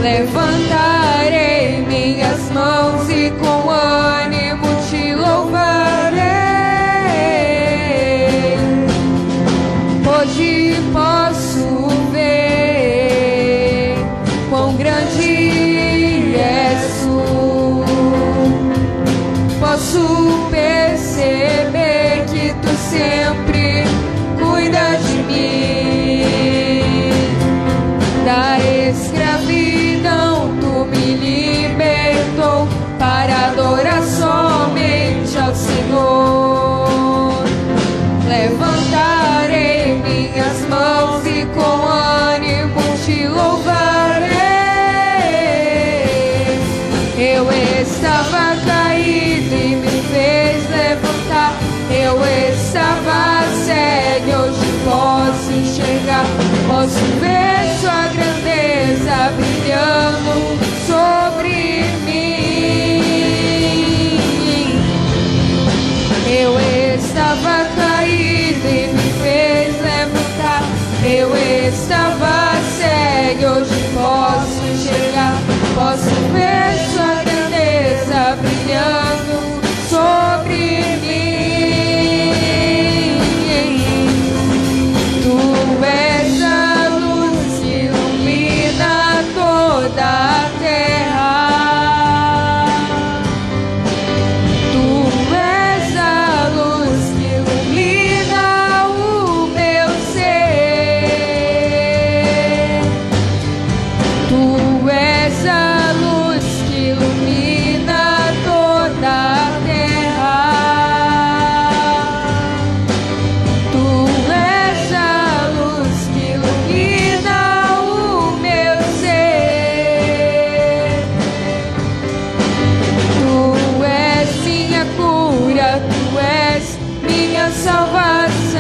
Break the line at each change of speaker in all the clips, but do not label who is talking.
Levantarei minhas mãos e com ânimo te louvarei. Hoje posso ver quão grande és tu. Posso perceber que tu sempre cuida de mim. Da escravidão tu me libertou para adorar somente ao Senhor. Levantarei minhas mãos e com ânimo te louvarei. Eu estava caído e me fez levantar. Eu estava cego, hoje posso enxergar. Posso ver sua grandeza brilhando sobre mim. Eu estava caído e me fez levantar. Eu estava cego, hoje posso enxergar. Posso ver sua grandeza brilhando sobre mim. Tu és a luz que ilumina toda a terra. Tu és a luz que ilumina o meu ser. Tu és a luz que ilumina toda a terra. Tu és a luz que ilumina o meu ser. Tu és minha cura, tu és minha salvação.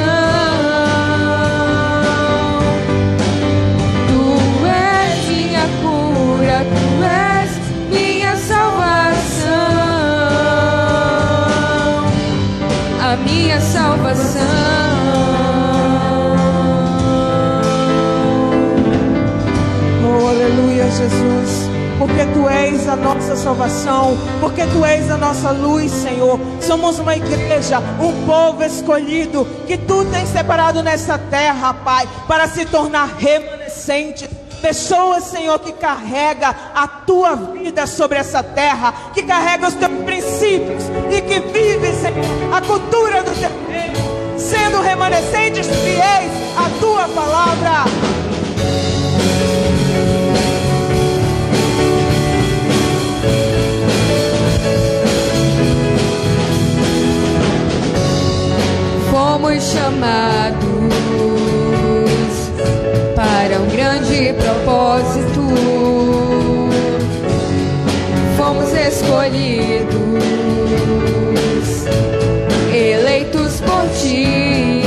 Tu és minha cura, tu és minha salvação. A minha salvação.
Oh, aleluia, Jesus. Porque tu és a nossa salvação, porque tu és a nossa luz, Senhor. Somos uma igreja, um povo escolhido, que tu tens separado nessa terra, Pai, para se tornar remanescentes. Pessoas, Senhor, que carrega a tua vida sobre essa terra, que carrega os teus princípios e que vive, Senhor, a cultura do teu reino, sendo remanescentes fiéis à tua palavra.
Fomos chamados para um grande propósito. Fomos escolhidos, eleitos por ti.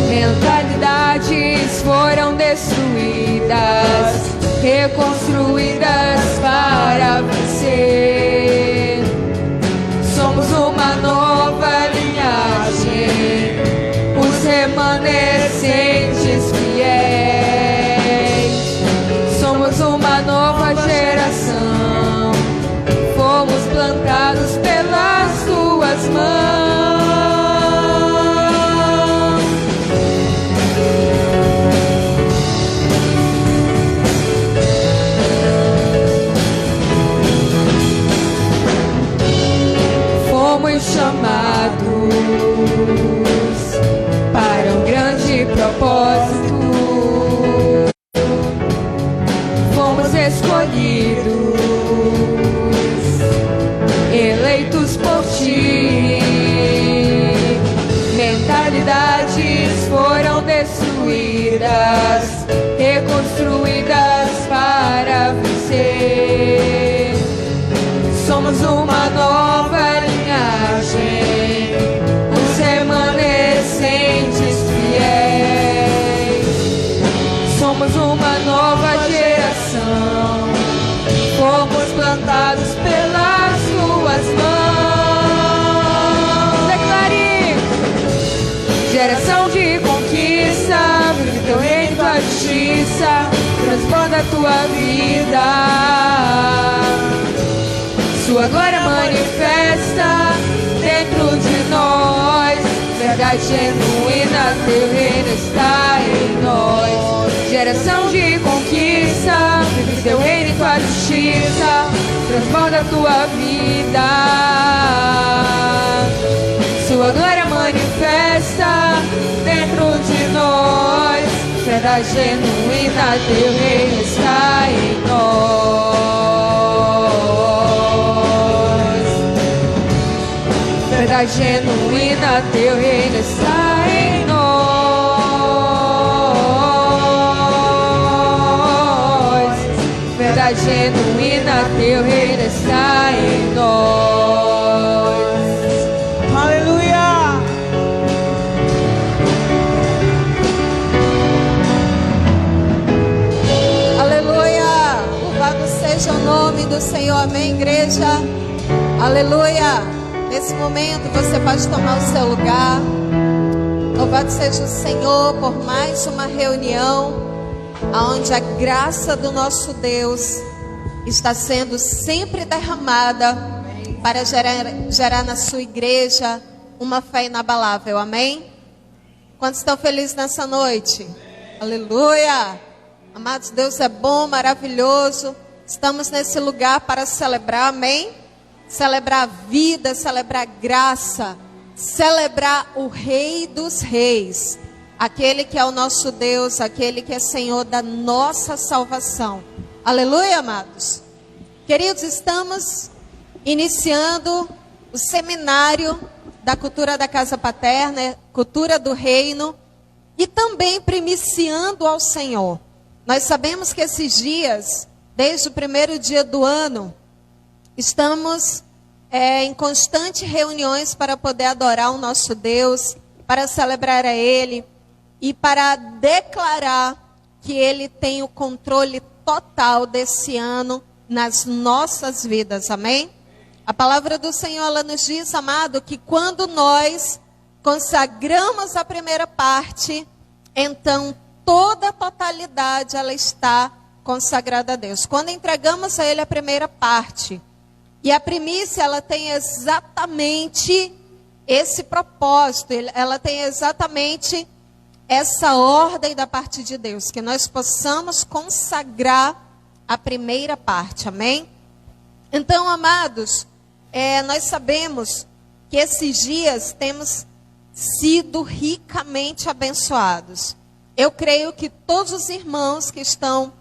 Mentalidades foram destruídas, reconstruídas para vencer. Somos uma nova linhagem, os remanescentes fiéis. Somos uma nova geração, fomos plantados pelas tuas mãos. Fomos chamados para um grande propósito. Fomos escolhidos, eleitos por ti. Mentalidades foram destruídas, reconstruídas para vencer. Somos uma nova linhagem, os remanescentes fiéis. Somos uma nova geração, fomos plantados pelas tuas mãos. Declare: geração de conquista, vive teu reino e tua justiça. a tua vida. Sua glória manifesta dentro de nós. Verdade genuína, teu reino está em nós. Geração de conquista, vive teu reino e tua justiça. Transborda a tua vida. Sua glória manifesta dentro de nós. Verdade genuína, teu reino está em nós. Verdade genuína, teu reino está em nós. Verdade genuína, teu reino está em nós.
Aleluia!
Aleluia! Louvado seja o nome do Senhor, amém, igreja? Aleluia! Nesse momento você pode tomar o seu lugar. Louvado seja o Senhor por mais uma reunião onde a graça do nosso Deus está sendo sempre derramada para gerar na sua igreja uma fé inabalável, amém? Quantos estão felizes nessa noite? Aleluia! Amados, Deus é bom, maravilhoso. Estamos nesse lugar para celebrar, amém? Celebrar a vida, celebrar a graça, celebrar o Rei dos Reis, aquele que é o nosso Deus, aquele que é Senhor da nossa salvação. Aleluia, amados. Queridos, estamos iniciando o seminário da cultura da casa paterna, cultura do reino, e também primiciando ao Senhor. Nós sabemos que esses dias, desde o primeiro dia do ano, estamos em constantes reuniões para poder adorar o nosso Deus, para celebrar a Ele e para declarar que Ele tem o controle total desse ano nas nossas vidas, amém? A palavra do Senhor, ela nos diz, amado, que quando nós consagramos a primeira parte, então toda a totalidade ela está consagrada a Deus. Quando entregamos a Ele a primeira parte, e a primícia, ela tem exatamente esse propósito, ela tem exatamente essa ordem da parte de Deus, que nós possamos consagrar a primeira parte, amém? Então, amados, nós sabemos que esses dias temos sido ricamente abençoados. Eu creio que todos os irmãos que estão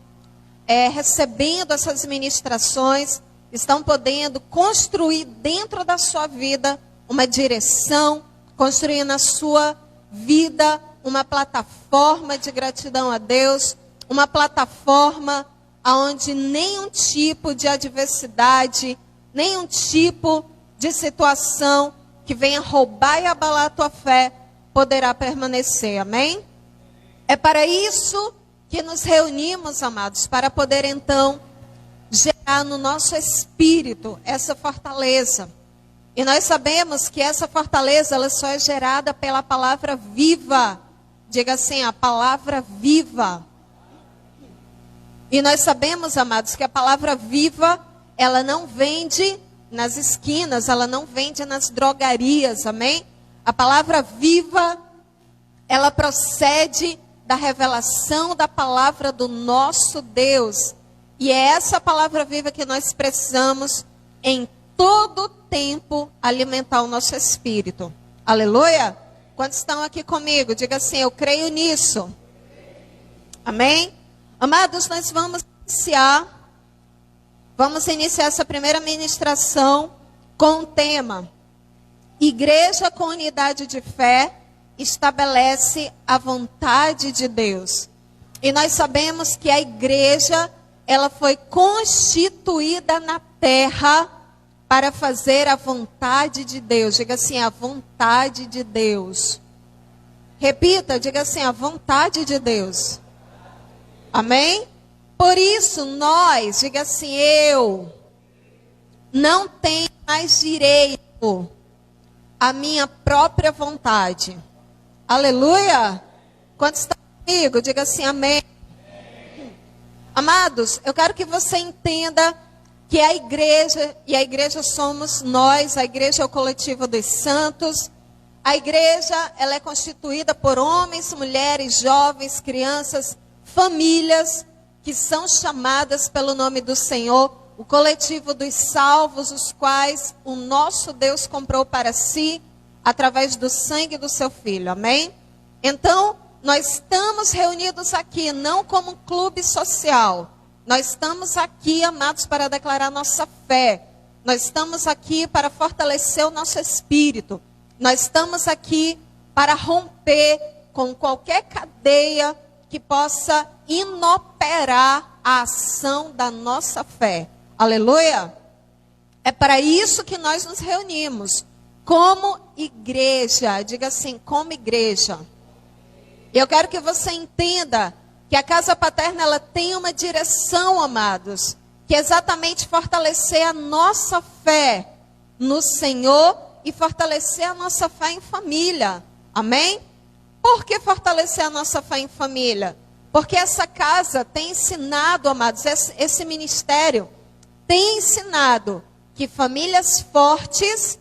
recebendo essas ministrações, estão podendo construir dentro da sua vida uma direção, construir na sua vida uma plataforma de gratidão a Deus, uma plataforma onde nenhum tipo de adversidade, nenhum tipo de situação que venha roubar e abalar a tua fé poderá permanecer, amém? É para isso que nos reunimos, amados, para poder então gerar no nosso espírito essa fortaleza. E nós sabemos que essa fortaleza, ela só é gerada pela palavra viva. Diga assim, a palavra viva. E nós sabemos, amados, que a palavra viva, ela não vende nas esquinas, ela não vende nas drogarias, amém? A palavra viva, ela procede da revelação da palavra do nosso Deus. E é essa palavra viva que nós precisamos em todo tempo alimentar o nosso espírito. Aleluia? Quantos estão aqui comigo? Diga assim, eu creio nisso. Amém? Amados, nós vamos iniciar essa primeira ministração com o tema: Igreja com unidade de fé estabelece a vontade de Deus. E nós sabemos que a igreja, ela foi constituída na terra para fazer a vontade de Deus. Diga assim, a vontade de Deus. Repita, diga assim, a vontade de Deus. Amém? Por isso nós, diga assim, eu não tenho mais direito à minha própria vontade. Aleluia? Quantos estão comigo? Diga assim, amém. Amados, eu quero que você entenda que a igreja, e a igreja somos nós, a igreja é o coletivo dos santos. A igreja, ela é constituída por homens, mulheres, jovens, crianças, famílias que são chamadas pelo nome do Senhor, o coletivo dos salvos, os quais o nosso Deus comprou para si, através do sangue do seu Filho, amém? Então, nós estamos reunidos aqui, não como um clube social, nós estamos aqui, amados, para declarar nossa fé, nós estamos aqui para fortalecer o nosso espírito, nós estamos aqui para romper com qualquer cadeia que possa inoperar a ação da nossa fé. Aleluia! É para isso que nós nos reunimos, como igreja. Diga assim, como igreja. E eu quero que você entenda que a casa paterna, ela tem uma direção, amados, que é exatamente fortalecer a nossa fé no Senhor e fortalecer a nossa fé em família. Amém? Por que fortalecer a nossa fé em família? Porque essa casa tem ensinado, amados, esse ministério tem ensinado que famílias fortes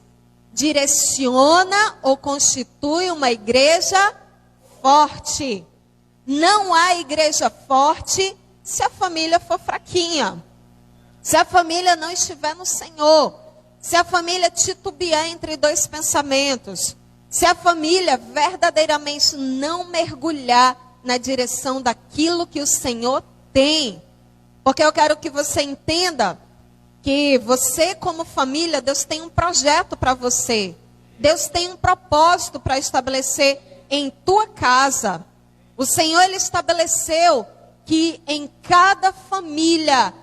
direciona ou constitui uma igreja forte. Não há igreja forte se a família for fraquinha. Se a família não estiver no Senhor. Se a família titubear entre dois pensamentos. Se a família verdadeiramente não mergulhar na direção daquilo que o Senhor tem. Porque eu quero que você entenda que você, como família, Deus tem um projeto para você. Deus tem um propósito para estabelecer em tua casa. O Senhor, Ele estabeleceu que em cada família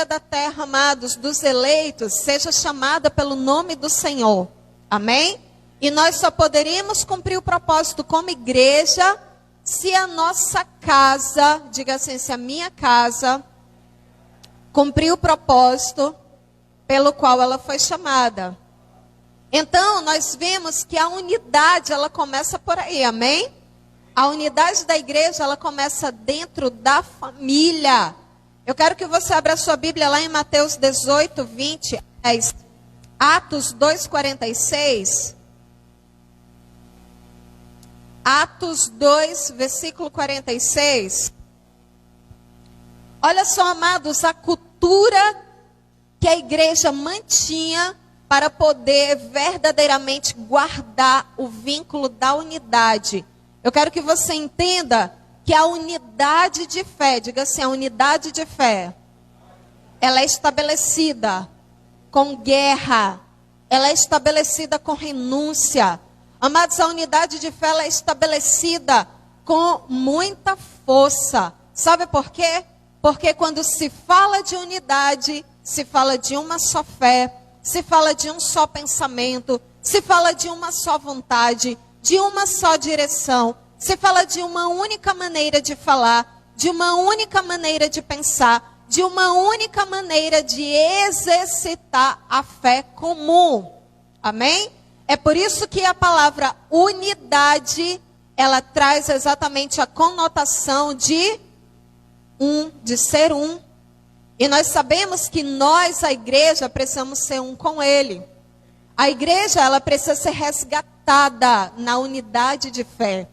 da terra, amados, dos eleitos, seja chamada pelo nome do Senhor. Amém? E nós só poderíamos cumprir o propósito como igreja se a nossa casa, diga assim, se a minha casa cumprir o propósito pelo qual ela foi chamada. Então, nós vemos que a unidade, ela começa por aí, amém? A unidade da igreja, ela começa dentro da família. Eu quero que você abra a sua Bíblia lá em Mateus 18, 20, Atos 2, 46. Atos 2, versículo 46. Olha só, amados, a cultura que a igreja mantinha para poder verdadeiramente guardar o vínculo da unidade. Eu quero que você entenda que a unidade de fé, diga assim, a unidade de fé, ela é estabelecida com guerra, ela é estabelecida com renúncia. Amados, a unidade de fé, ela é estabelecida com muita força. Sabe por quê? Porque quando se fala de unidade, se fala de uma só fé, se fala de um só pensamento, se fala de uma só vontade, de uma só direção, se fala de uma única maneira de falar, de uma única maneira de pensar, de uma única maneira de exercitar a fé comum. Amém? É por isso que a palavra unidade, ela traz exatamente a conotação de de ser um. E nós sabemos que nós, a igreja, precisamos ser um com Ele. A igreja, ela precisa ser resgatada na unidade de fé.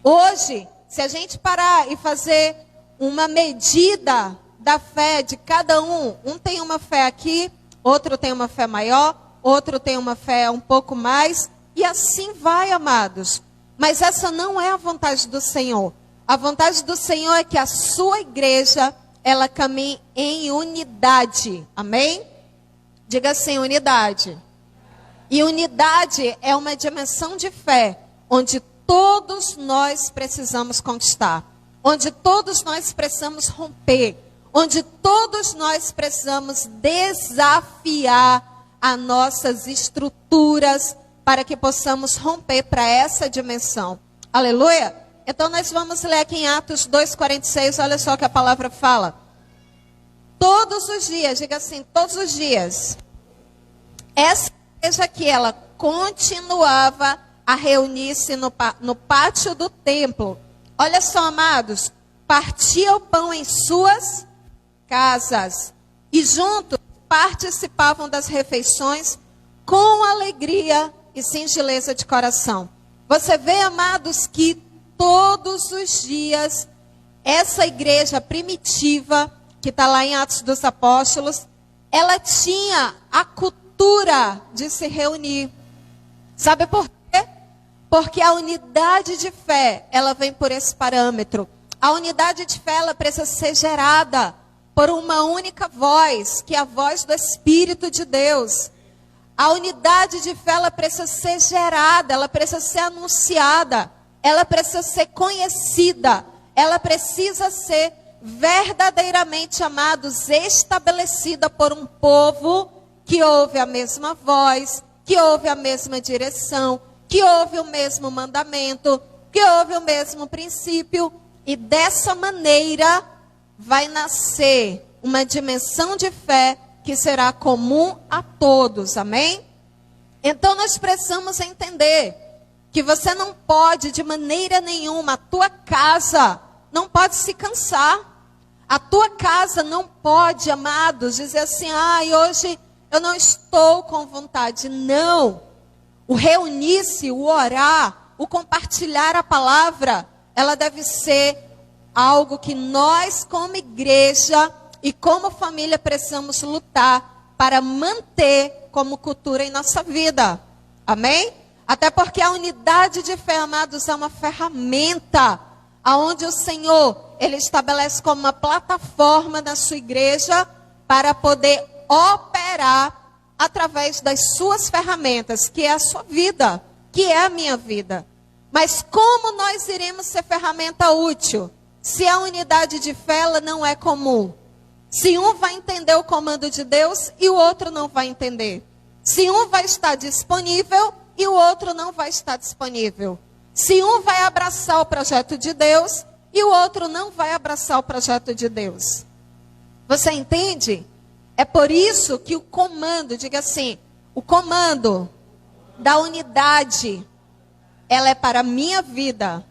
Hoje, se a gente parar e fazer uma medida da fé de cada um tem uma fé aqui, outro tem uma fé maior, outro tem uma fé um pouco mais, e assim vai, amados. Mas essa não é a vontade do Senhor. A vontade do Senhor é que a sua igreja, ela caminhe em unidade. Amém? Diga assim, unidade. E unidade é uma dimensão de fé, onde todos nós precisamos conquistar. Onde todos nós precisamos romper. Onde todos nós precisamos desafiar as nossas estruturas para que possamos romper para essa dimensão. Aleluia? Então nós vamos ler aqui em Atos 2,46, olha só o que a palavra fala. Todos os dias, diga assim, todos os dias, essa igreja aqui, ela continuava a reunir-se no pátio do templo. Olha só, amados, partia o pão em suas casas e juntos participavam das refeições com alegria e singeleza de coração. Você vê, amados, que todos os dias essa igreja primitiva, que está lá em Atos dos Apóstolos, ela tinha a cultura de se reunir. Sabe por quê? Porque a unidade de fé, ela vem por esse parâmetro. A unidade de fé, ela precisa ser gerada por uma única voz, que é a voz do Espírito de Deus. A unidade de fé, ela precisa ser gerada, ela precisa ser anunciada, ela precisa ser conhecida, ela precisa ser verdadeiramente, amados, estabelecida por um povo que ouve a mesma voz, que ouve a mesma direção, que ouve o mesmo mandamento, que ouve o mesmo princípio. E dessa maneira vai nascer uma dimensão de fé que será comum a todos, amém? Então nós precisamos entender que você não pode de maneira nenhuma, a tua casa não pode se cansar. A tua casa não pode, amados, dizer assim, hoje eu não estou com vontade. Não. O reunir-se, o orar, o compartilhar a palavra, ela deve ser algo que nós, como igreja e como família, precisamos lutar para manter como cultura em nossa vida. Amém? Até porque a unidade de fé, amados, é uma ferramenta aonde o Senhor, Ele estabelece como uma plataforma na sua igreja para poder operar através das suas ferramentas, que é a sua vida, que é a minha vida. Mas como nós iremos ser ferramenta útil se a unidade de fé ela não é comum? Se um vai entender o comando de Deus e o outro não vai entender. Se um vai estar disponível e o outro não vai estar disponível. Se um vai abraçar o projeto de Deus e o outro não vai abraçar o projeto de Deus. Você entende? É por isso que o comando, diga assim, o comando da unidade, ela é para a minha vida.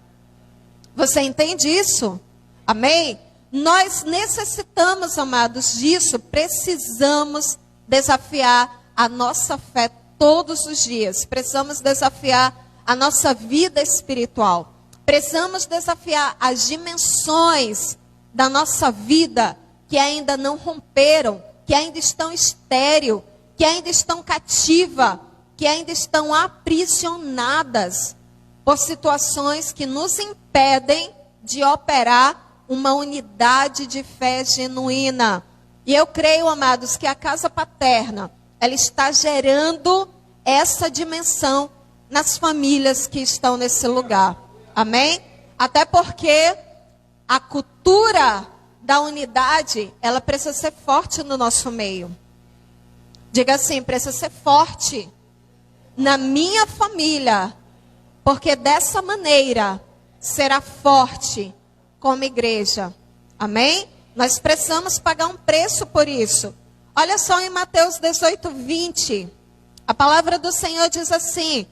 Você entende isso? Amém? Nós necessitamos, amados, disso. Precisamos desafiar a nossa fé todos os dias. Precisamos desafiar a nossa vida espiritual. Precisamos desafiar as dimensões da nossa vida que ainda não romperam, que ainda estão estéril, que ainda estão cativa, que ainda estão aprisionadas por situações que nos impedem de operar uma unidade de fé genuína. E eu creio, amados, que a casa paterna, ela está gerando essa dimensão nas famílias que estão nesse lugar. Amém? Até porque a cultura da unidade, ela precisa ser forte no nosso meio. Diga assim, precisa ser forte na minha família, porque dessa maneira será forte como igreja. Amém? Nós precisamos pagar um preço por isso. Olha só em Mateus 18, 20. A palavra do Senhor diz assim: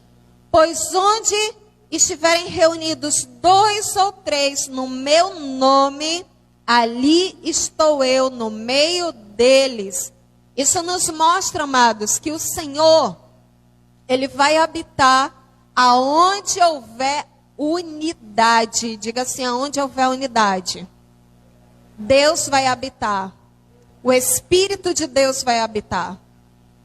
pois onde estiverem reunidos 2 ou 3 no meu nome, ali estou eu no meio deles. Isso nos mostra, amados, que o Senhor, Ele vai habitar aonde houver unidade. Diga assim, aonde houver unidade, Deus vai habitar. O Espírito de Deus vai habitar.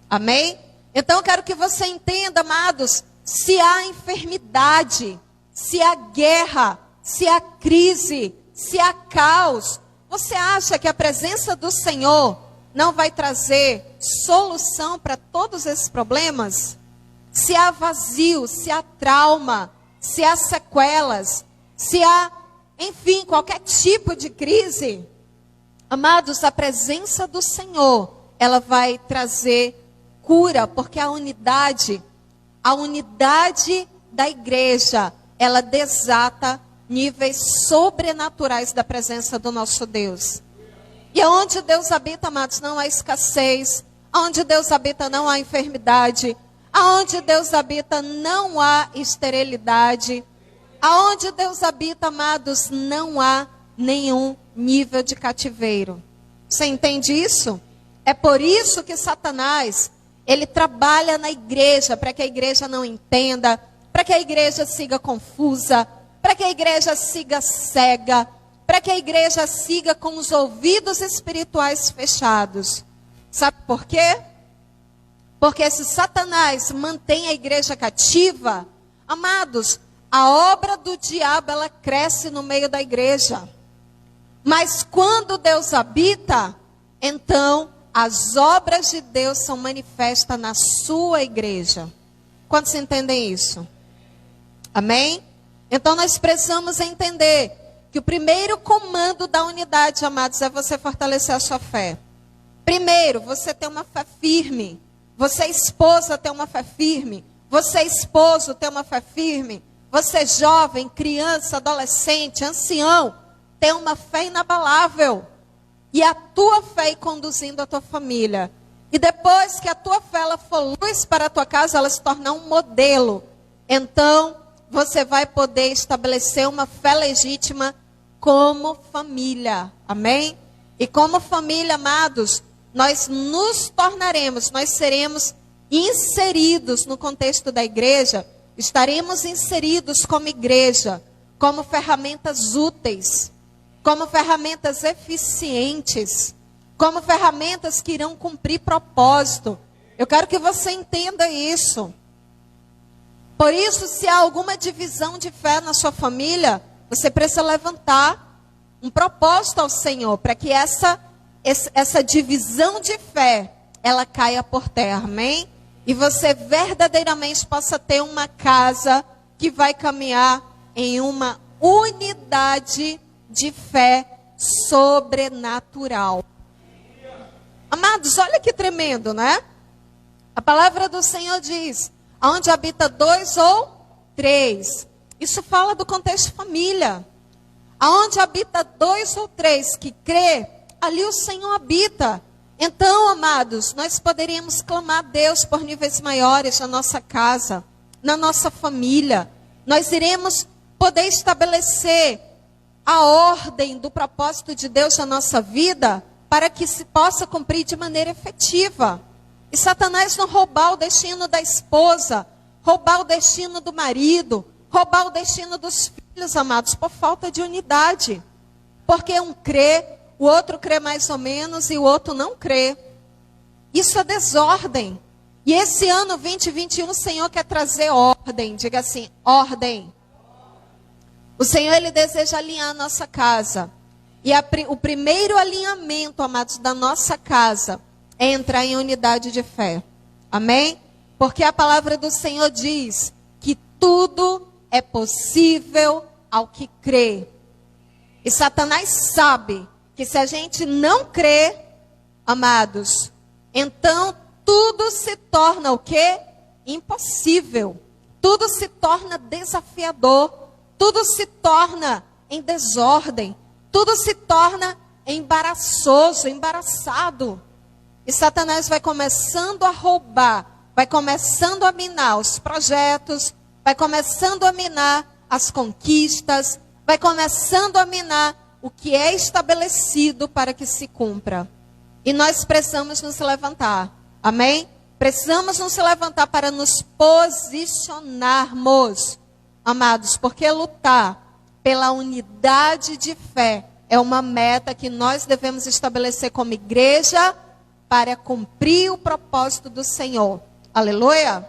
Amém? Então eu quero que você entenda, amados, se há enfermidade, se há guerra, se há crise, se há caos, você acha que a presença do Senhor não vai trazer solução para todos esses problemas? Se há vazio, se há trauma, se há sequelas, se há, enfim, qualquer tipo de crise, amados, a presença do Senhor, ela vai trazer cura, porque a unidade da igreja, ela desata níveis sobrenaturais da presença do nosso Deus. E aonde Deus habita, amados, não há escassez. Aonde Deus habita não há enfermidade. Aonde Deus habita não há esterilidade. Aonde Deus habita, amados, não há nenhum nível de cativeiro. Você entende isso? É por isso que Satanás, ele trabalha na igreja, para que a igreja não entenda, para que a igreja siga confusa, para que a igreja siga cega, para que a igreja siga com os ouvidos espirituais fechados. Sabe por quê? Porque se Satanás mantém a igreja cativa, amados, a obra do diabo, ela cresce no meio da igreja. Mas quando Deus habita, então as obras de Deus são manifestas na sua igreja. Quantos entendem isso? Amém? Então nós precisamos entender que o primeiro comando da unidade, amados, é você fortalecer a sua fé. Primeiro, você ter uma fé firme. Você, esposa, ter uma fé firme. Você, esposo, ter uma fé firme. Você, jovem, criança, adolescente, ancião, ter uma fé inabalável. E a tua fé ir conduzindo a tua família. E depois que a tua fé ela for luz para a tua casa, ela se tornar um modelo. Então, você vai poder estabelecer uma fé legítima como família. Amém? E como família, amados, nós nos tornaremos, nós seremos inseridos no contexto da igreja, estaremos inseridos como igreja, como ferramentas úteis, como ferramentas eficientes, como ferramentas que irão cumprir propósito. Eu quero que você entenda isso. Por isso, se há alguma divisão de fé na sua família, você precisa levantar um propósito ao Senhor, para que essa divisão de fé, ela caia por terra, amém? E você verdadeiramente possa ter uma casa que vai caminhar em uma unidade de fé sobrenatural. Amados, olha que tremendo, né? A palavra do Senhor diz, onde habita 2 ou 3. Isso fala do contexto família. Aonde habita 2 ou 3 que crê, ali o Senhor habita. Então, amados, nós poderíamos clamar a Deus por níveis maiores na nossa casa, na nossa família. Nós iremos poder estabelecer a ordem do propósito de Deus na nossa vida para que se possa cumprir de maneira efetiva. E Satanás não roubar o destino da esposa, roubar o destino do marido, roubar o destino dos filhos, amados, por falta de unidade. Porque um crê, o outro crê mais ou menos e o outro não crê. Isso é desordem. E esse ano 2021 o Senhor quer trazer ordem. Diga assim, ordem. O Senhor, Ele deseja alinhar a nossa casa. E o primeiro alinhamento, amados, da nossa casa é entrar em unidade de fé. Amém? Porque a palavra do Senhor diz que tudo é possível ao que crê. E Satanás sabe que se a gente não crê, amados, então tudo se torna o quê? Impossível. Tudo se torna desafiador. Tudo se torna em desordem. Tudo se torna embaraçoso, embaraçado. E Satanás vai começando a roubar, vai começando a minar os projetos, vai começando a minar as conquistas, vai começando a minar o que é estabelecido para que se cumpra. E nós precisamos nos levantar. Amém? Precisamos nos levantar para nos posicionarmos, amados, porque lutar pela unidade de fé é uma meta que nós devemos estabelecer como igreja para cumprir o propósito do Senhor. Aleluia!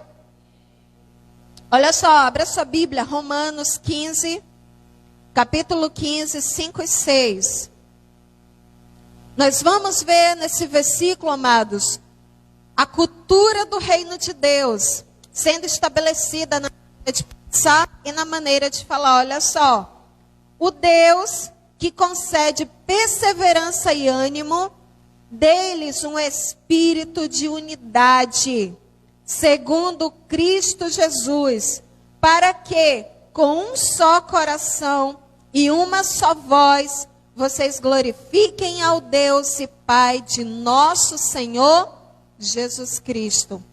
Olha só, abra sua Bíblia, Romanos 15, capítulo 15, 5 e 6. Nós vamos ver nesse versículo, amados, a cultura do reino de Deus sendo estabelecida na maneira de pensar e na maneira de falar. Olha só, o Deus que concede perseverança e ânimo, dê-lhes um espírito de unidade, segundo Cristo Jesus, para que, com um só coração e uma só voz, vocês glorifiquem ao Deus e Pai de nosso Senhor Jesus Cristo.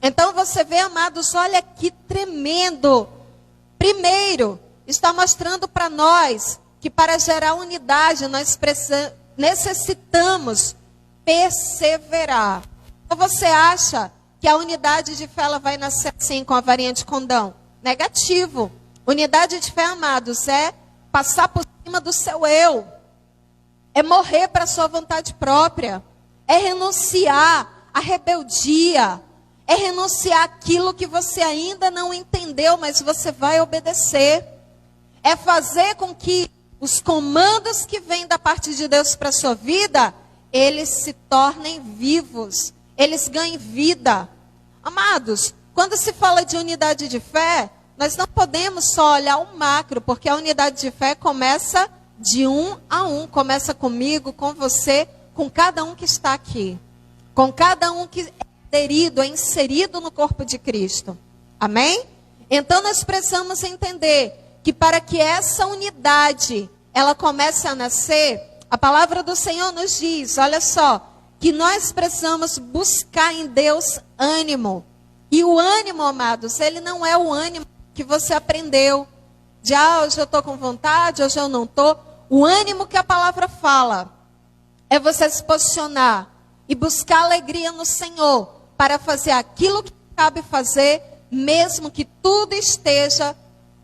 Então você vê, amados, olha que tremendo. Primeiro, está mostrando para nós que para gerar unidade nós necessitamos perseverar. Ou você acha que a unidade de fé ela vai nascer assim, com a varinha de condão? Negativo. Unidade de fé, amados, é passar por cima do seu eu. É morrer para a sua vontade própria. É renunciar à rebeldia. É renunciar àquilo que você ainda não entendeu, mas você vai obedecer. É fazer com que os comandos que vêm da parte de Deus para a sua vida, eles se tornem vivos. Eles ganhem vida. Amados, quando se fala de unidade de fé, nós não podemos só olhar o macro, porque a unidade de fé começa de um a um. Começa comigo, com você, com cada um que está aqui. Com cada um que é aderido, é inserido no corpo de Cristo. Amém? Então nós precisamos entender que para que essa unidade ela comece a nascer, a palavra do Senhor nos diz, olha só, que nós precisamos buscar em Deus ânimo. E o ânimo, amados, ele não é o ânimo que você aprendeu. De hoje eu estou com vontade, hoje eu não estou. O ânimo que a palavra fala é você se posicionar e buscar alegria no Senhor para fazer aquilo que cabe fazer, mesmo que tudo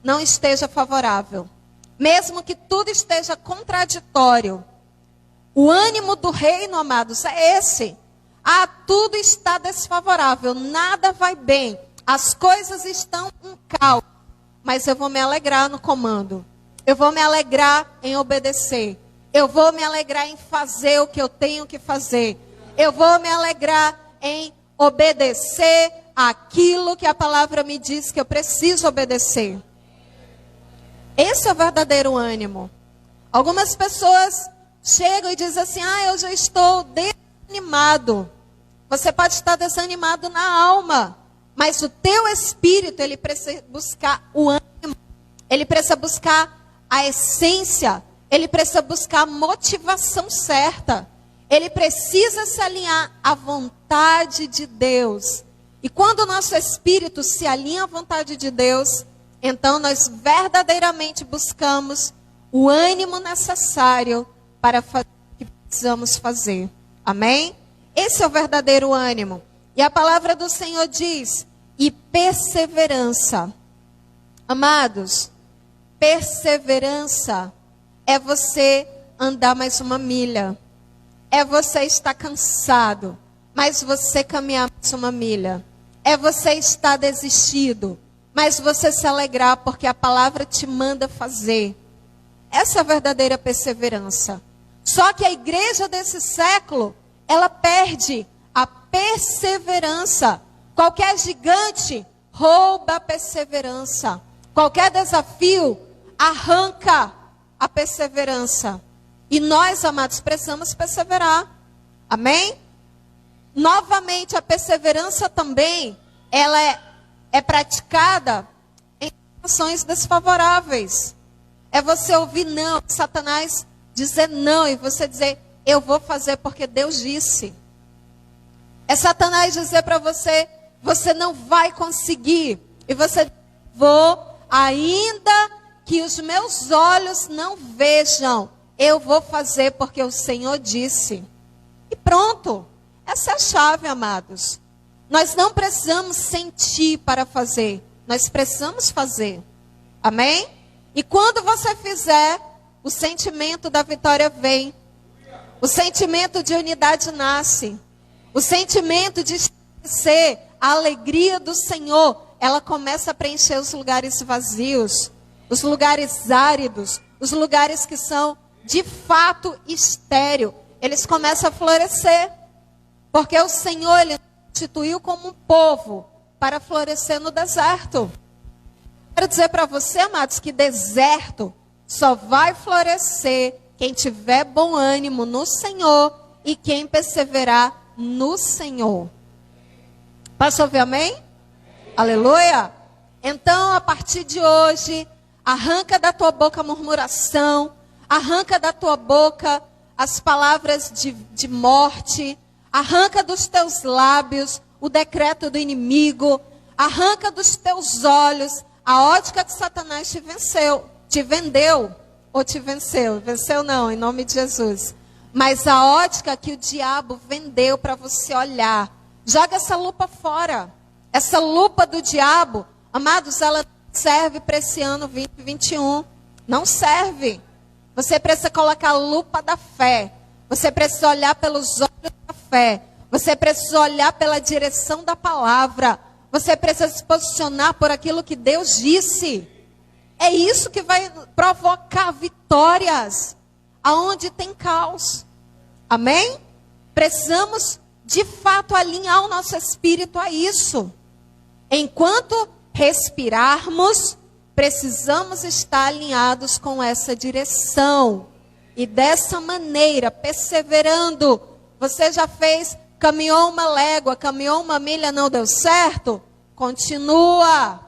não esteja favorável. Mesmo que tudo esteja contraditório. O ânimo do reino, amados, é esse. Tudo está desfavorável, nada vai bem. As coisas estão um caos. Mas eu vou me alegrar no comando. Eu vou me alegrar em obedecer. Eu vou me alegrar em fazer o que eu tenho que fazer. Eu vou me alegrar em obedecer aquilo que a palavra me diz que eu preciso obedecer. Esse é o verdadeiro ânimo. Algumas pessoas chegam e dizem assim, eu já estou desanimado. Você pode estar desanimado na alma, mas o teu espírito, ele precisa buscar o ânimo. Ele precisa buscar a essência. Ele precisa buscar a motivação certa. Ele precisa se alinhar à vontade de Deus. E quando o nosso espírito se alinha à vontade de Deus, então nós verdadeiramente buscamos o ânimo necessário para fazer o que precisamos fazer. Amém? Esse é o verdadeiro ânimo. E a palavra do Senhor diz, e perseverança. Amados, perseverança é você andar mais uma milha. É você estar cansado, mas você caminhar mais uma milha. É você estar desistido, mas você se alegrar porque a palavra te manda fazer. Essa é a verdadeira perseverança. Só que a igreja desse século, ela perde a perseverança. Qualquer gigante rouba a perseverança. Qualquer desafio arranca a perseverança. E nós, amados, precisamos perseverar. Amém? Novamente, a perseverança também, ela é praticada em situações desfavoráveis. É você ouvir não, Satanás dizer não e você dizer, eu vou fazer porque Deus disse. É Satanás dizer para você, você não vai conseguir. E você, vou, ainda que os meus olhos não vejam, eu vou fazer porque o Senhor disse. E pronto. Essa é a chave, amados. Nós não precisamos sentir para fazer. Nós precisamos fazer. Amém? E quando você fizer, o sentimento da vitória vem. O sentimento de unidade nasce. O sentimento de ser a alegria do Senhor, ela começa a preencher os lugares vazios, os lugares áridos, os lugares que são de fato estéril. Eles começam a florescer. Porque o Senhor, ele instituiu como um povo para florescer no deserto. Quero dizer para você, amados, que deserto só vai florescer quem tiver bom ânimo no Senhor e quem perseverar no Senhor. Posso ouvir amém? Aleluia! Então, a partir de hoje, arranca da tua boca a murmuração, arranca da tua boca as palavras de morte, arranca dos teus lábios o decreto do inimigo, arranca dos teus olhos a ótica que Satanás te vendeu. ou te venceu? Venceu não, em nome de Jesus. Mas a ótica que o diabo vendeu para você olhar, joga essa lupa fora. Essa lupa do diabo, amados, ela não serve para esse ano 2021. Não serve. Você precisa colocar a lupa da fé. Você precisa olhar pelos olhos da fé. Você precisa olhar pela direção da palavra. Você precisa se posicionar por aquilo que Deus disse. É isso que vai provocar vitórias aonde tem caos. Amém? Precisamos, de fato, alinhar o nosso espírito a isso. Enquanto respirarmos, precisamos estar alinhados com essa direção. E dessa maneira, perseverando, você já fez, caminhou uma légua, caminhou uma milha, não deu certo? Continua.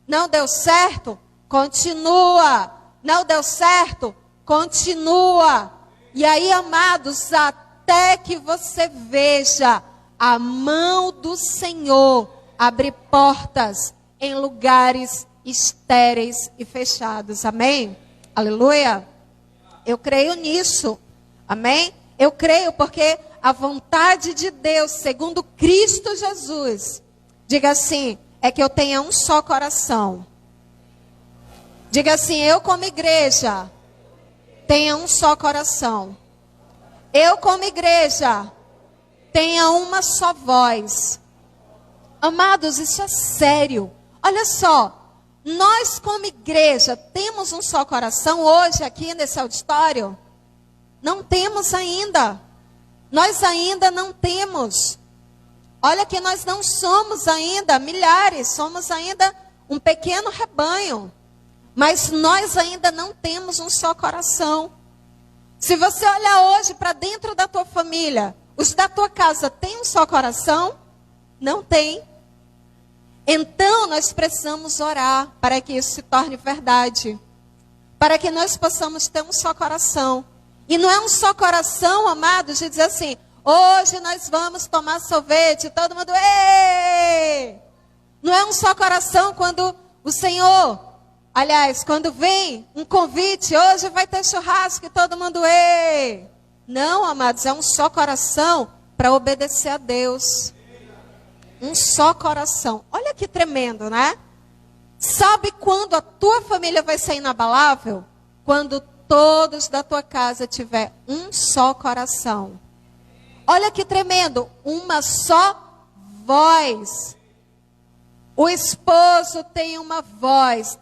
Não deu certo? Continua. Não deu certo? Continua. E aí, amados, até que você veja a mão do Senhor abrir portas em lugares estéreis e fechados. Amém? Aleluia. Eu creio nisso. Amém? Eu creio porque a vontade de Deus, segundo Cristo Jesus, diga assim, é que eu tenha um só coração. Diga assim, eu como igreja, tenha um só coração. Eu como igreja, tenha uma só voz. Amados, isso é sério. Olha só. Nós como igreja temos um só coração hoje aqui nesse auditório? Não temos ainda. Nós ainda não temos. Olha que nós não somos ainda milhares, somos ainda um pequeno rebanho. Mas nós ainda não temos um só coração. Se você olhar hoje para dentro da tua família, os da tua casa têm um só coração? Não tem. Então, nós precisamos orar para que isso se torne verdade. Para que nós possamos ter um só coração. E não é um só coração, amados, de dizer assim, hoje nós vamos tomar sorvete, todo mundo, ei! Não é um só coração quando o Senhor, aliás, quando vem um convite, hoje vai ter churrasco e todo mundo, ei! Não, amados, é um só coração para obedecer a Deus. Um só coração. Olha que tremendo, né? Sabe quando a tua família vai ser inabalável? Quando todos da tua casa tiver um só coração. Olha que tremendo. Uma só voz. O esposo tem uma voz,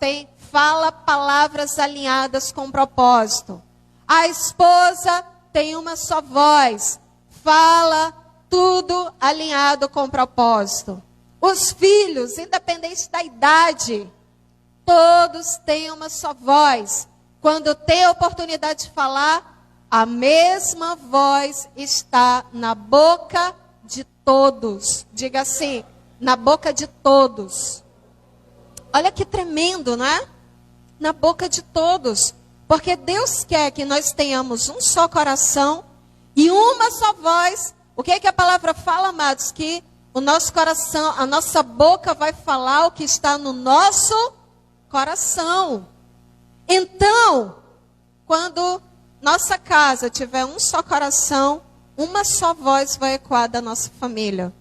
fala palavras alinhadas com propósito. A esposa tem uma só voz, fala tudo alinhado com propósito. Os filhos, independente da idade, todos têm uma só voz. Quando tem a oportunidade de falar, a mesma voz está na boca de todos. Diga assim, na boca de todos. Olha que tremendo, né? Na boca de todos. Porque Deus quer que nós tenhamos um só coração e uma só voz. O que é que a palavra fala, amados? Que o nosso coração, a nossa boca vai falar o que está no nosso coração. Então, quando nossa casa tiver um só coração, uma só voz vai ecoar da nossa família.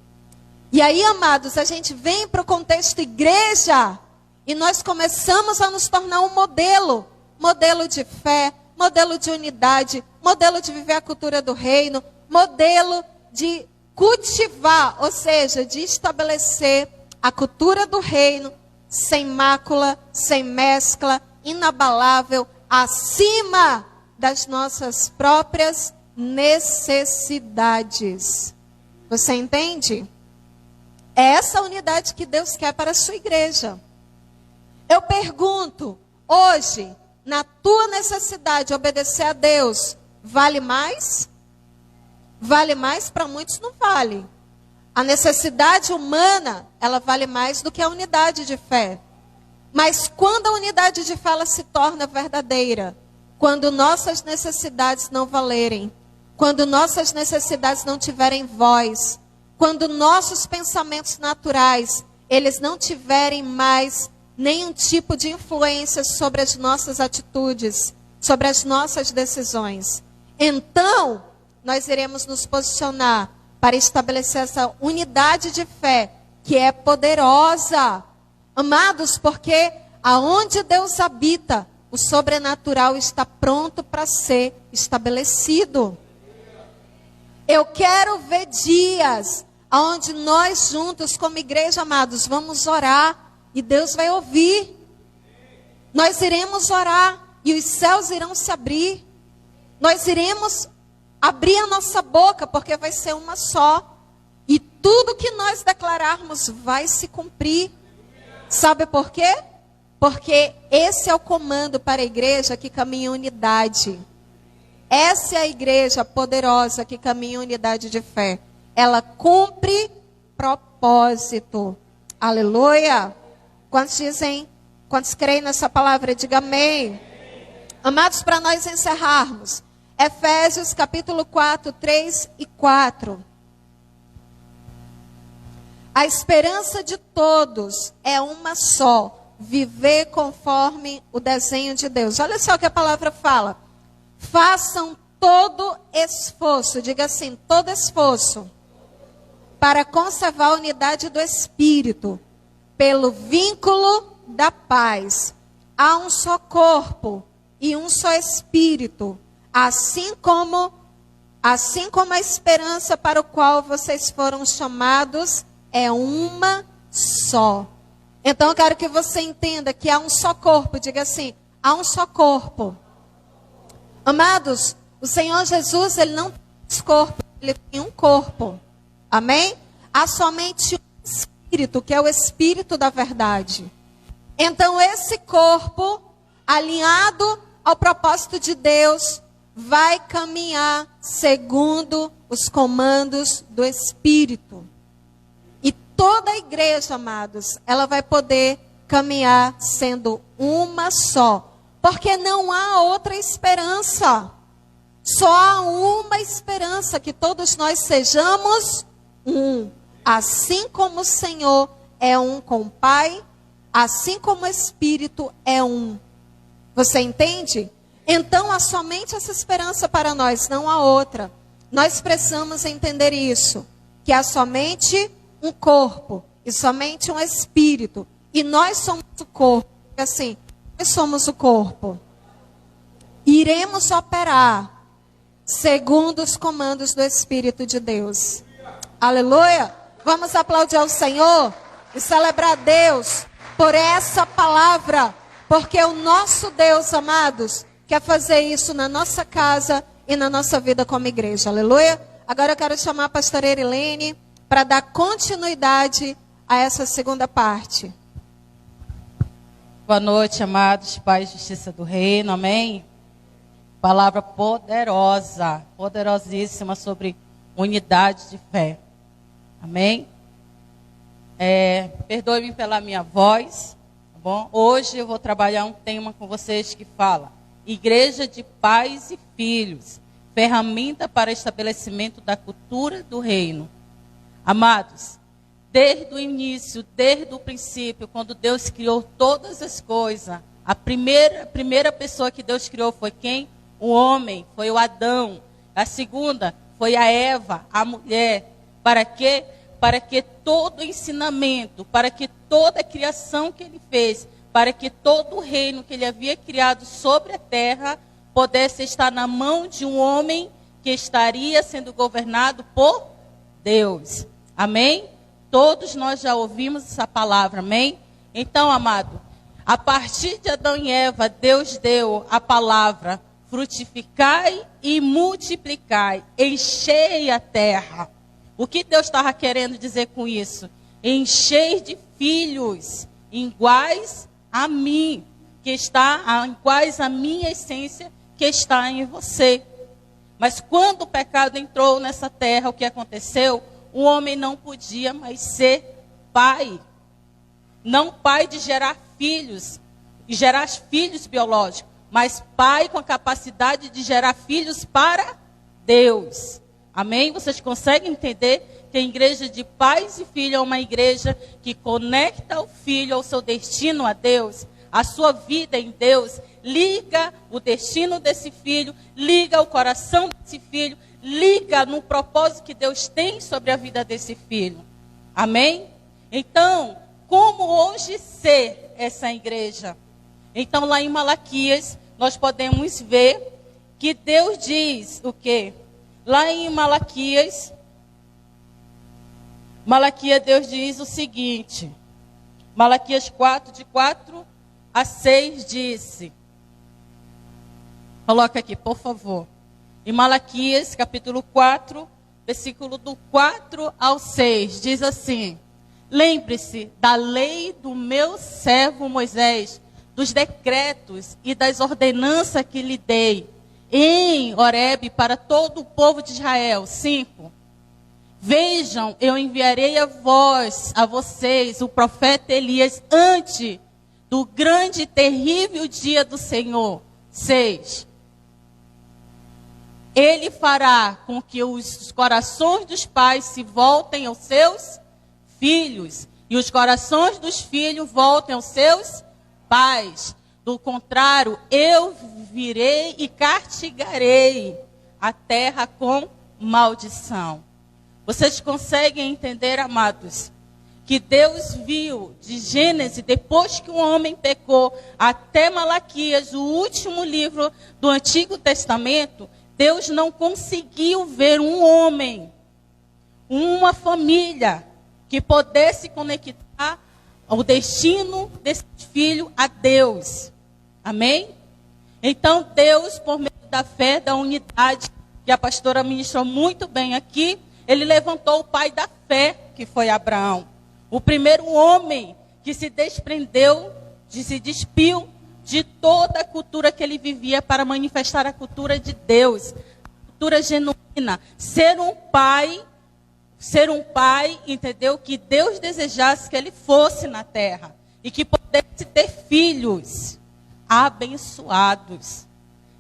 E aí, amados, a gente vem para o contexto igreja e nós começamos a nos tornar um modelo. Modelo de fé, modelo de unidade, modelo de viver a cultura do reino, modelo de cultivar, ou seja, de estabelecer a cultura do reino sem mácula, sem mescla, inabalável, acima das nossas próprias necessidades. Você entende? É essa unidade que Deus quer para a sua igreja. Eu pergunto, hoje, na tua necessidade de obedecer a Deus, vale mais? Vale mais? Para muitos não vale. A necessidade humana, ela vale mais do que a unidade de fé. Mas quando a unidade de fé ela se torna verdadeira, quando nossas necessidades não valerem, quando nossas necessidades não tiverem voz, quando nossos pensamentos naturais, eles não tiverem mais nenhum tipo de influência sobre as nossas atitudes, sobre as nossas decisões. Então, nós iremos nos posicionar para estabelecer essa unidade de fé, que é poderosa. Amados, porque aonde Deus habita, o sobrenatural está pronto para ser estabelecido. Eu quero ver dias onde nós juntos, como igreja, amados, vamos orar e Deus vai ouvir. Nós iremos orar e os céus irão se abrir. Nós iremos abrir a nossa boca, porque vai ser uma só. E tudo que nós declararmos vai se cumprir. Sabe por quê? Porque esse é o comando para a igreja que caminha em unidade. Essa é a igreja poderosa que caminha em unidade de fé. Ela cumpre propósito. Aleluia. Quantos creem nessa palavra? Diga amém. Amados, para nós encerrarmos, Efésios capítulo 4, 3 e 4. A esperança de todos é uma só, viver conforme o desenho de Deus. Olha só o que a palavra fala. Façam todo esforço, diga assim, todo esforço, para conservar a unidade do Espírito, pelo vínculo da paz. Há um só corpo e um só Espírito, assim como a esperança para o qual vocês foram chamados é uma só. Então eu quero que você entenda que há um só corpo, diga assim, há um só corpo. Amados, o Senhor Jesus, ele não tem dois corpos, ele tem um corpo. Amém? Há somente um Espírito, que é o Espírito da verdade. Então esse corpo, alinhado ao propósito de Deus, vai caminhar segundo os comandos do Espírito. E toda a igreja, amados, ela vai poder caminhar sendo uma só. Porque não há outra esperança. Só há uma esperança, que todos nós sejamos um. Assim como o Senhor é um com o Pai, assim como o Espírito é um. Você entende? Então há somente essa esperança para nós, não há outra. Nós precisamos entender isso, que há somente um corpo e somente um Espírito. E nós somos o corpo. Assim, nós somos o corpo. Iremos operar segundo os comandos do Espírito de Deus. Aleluia! Vamos aplaudir ao Senhor e celebrar a Deus por essa palavra. Porque o nosso Deus, amados, quer fazer isso na nossa casa e na nossa vida como igreja. Aleluia! Agora eu quero chamar a pastora Erilene para dar continuidade a essa segunda parte.
Boa noite, amados, paz e justiça do reino, amém? Palavra poderosa, poderosíssima sobre unidade de fé, amém? Perdoe-me pela minha voz, tá bom? Hoje eu vou trabalhar um tema com vocês que fala Igreja de Pais e Filhos, ferramenta para estabelecimento da cultura do reino. Amados, desde o início, desde o princípio, quando Deus criou todas as coisas, a primeira pessoa que Deus criou foi quem? O homem, foi o Adão. A segunda foi a Eva, a mulher. Para quê? Para que todo ensinamento, para que toda a criação que ele fez, para que todo o reino que ele havia criado sobre a terra, pudesse estar na mão de um homem que estaria sendo governado por Deus. Amém? Todos nós já ouvimos essa palavra, amém? Então, amado, a partir de Adão e Eva, Deus deu a palavra: frutificai e multiplicai, enchei a terra. O que Deus estava querendo dizer com isso? Encher de filhos iguais a mim, iguais a minha essência que está em você. Mas quando o pecado entrou nessa terra, o que aconteceu? O homem não podia mais ser pai. Não pai de gerar filhos, e gerar filhos biológicos, mas pai com a capacidade de gerar filhos para Deus. Amém? Vocês conseguem entender que a igreja de pais e filhos é uma igreja que conecta o filho ao seu destino a Deus? a sua vida em Deus, liga o destino desse filho, liga o coração desse filho, liga no propósito que Deus tem sobre a vida desse filho. Amém? Então, como hoje ser essa igreja? Então, lá em Malaquias, nós podemos ver que Deus diz o quê? Lá em Malaquias, Deus diz o seguinte. Malaquias 4, de 4 a 6, disse. Coloca aqui, por favor. Em Malaquias, capítulo 4, versículo do 4 ao 6, diz assim: lembre-se da lei do meu servo Moisés, dos decretos e das ordenanças que lhe dei em Horebe para todo o povo de Israel. 5. Vejam, eu enviarei a vocês, o profeta Elias, antes do grande e terrível dia do Senhor. 6. Ele fará com que os corações dos pais se voltem aos seus filhos, e os corações dos filhos voltem aos seus pais. Do contrário, eu virei e castigarei a terra com maldição. Vocês conseguem entender, amados, que Deus viu de Gênesis, depois que o homem pecou, até Malaquias, o último livro do Antigo Testamento, Deus não conseguiu ver um homem, uma família, que pudesse conectar o destino desse filho a Deus. Amém? Então Deus, por meio da fé, da unidade, que a pastora ministrou muito bem aqui, ele levantou o pai da fé, que foi Abraão. O primeiro homem que se desprendeu, se despiu de toda a cultura que ele vivia para manifestar a cultura de Deus, a cultura genuína. Ser um pai, entendeu? Que Deus desejasse que ele fosse na terra e que pudesse ter filhos abençoados.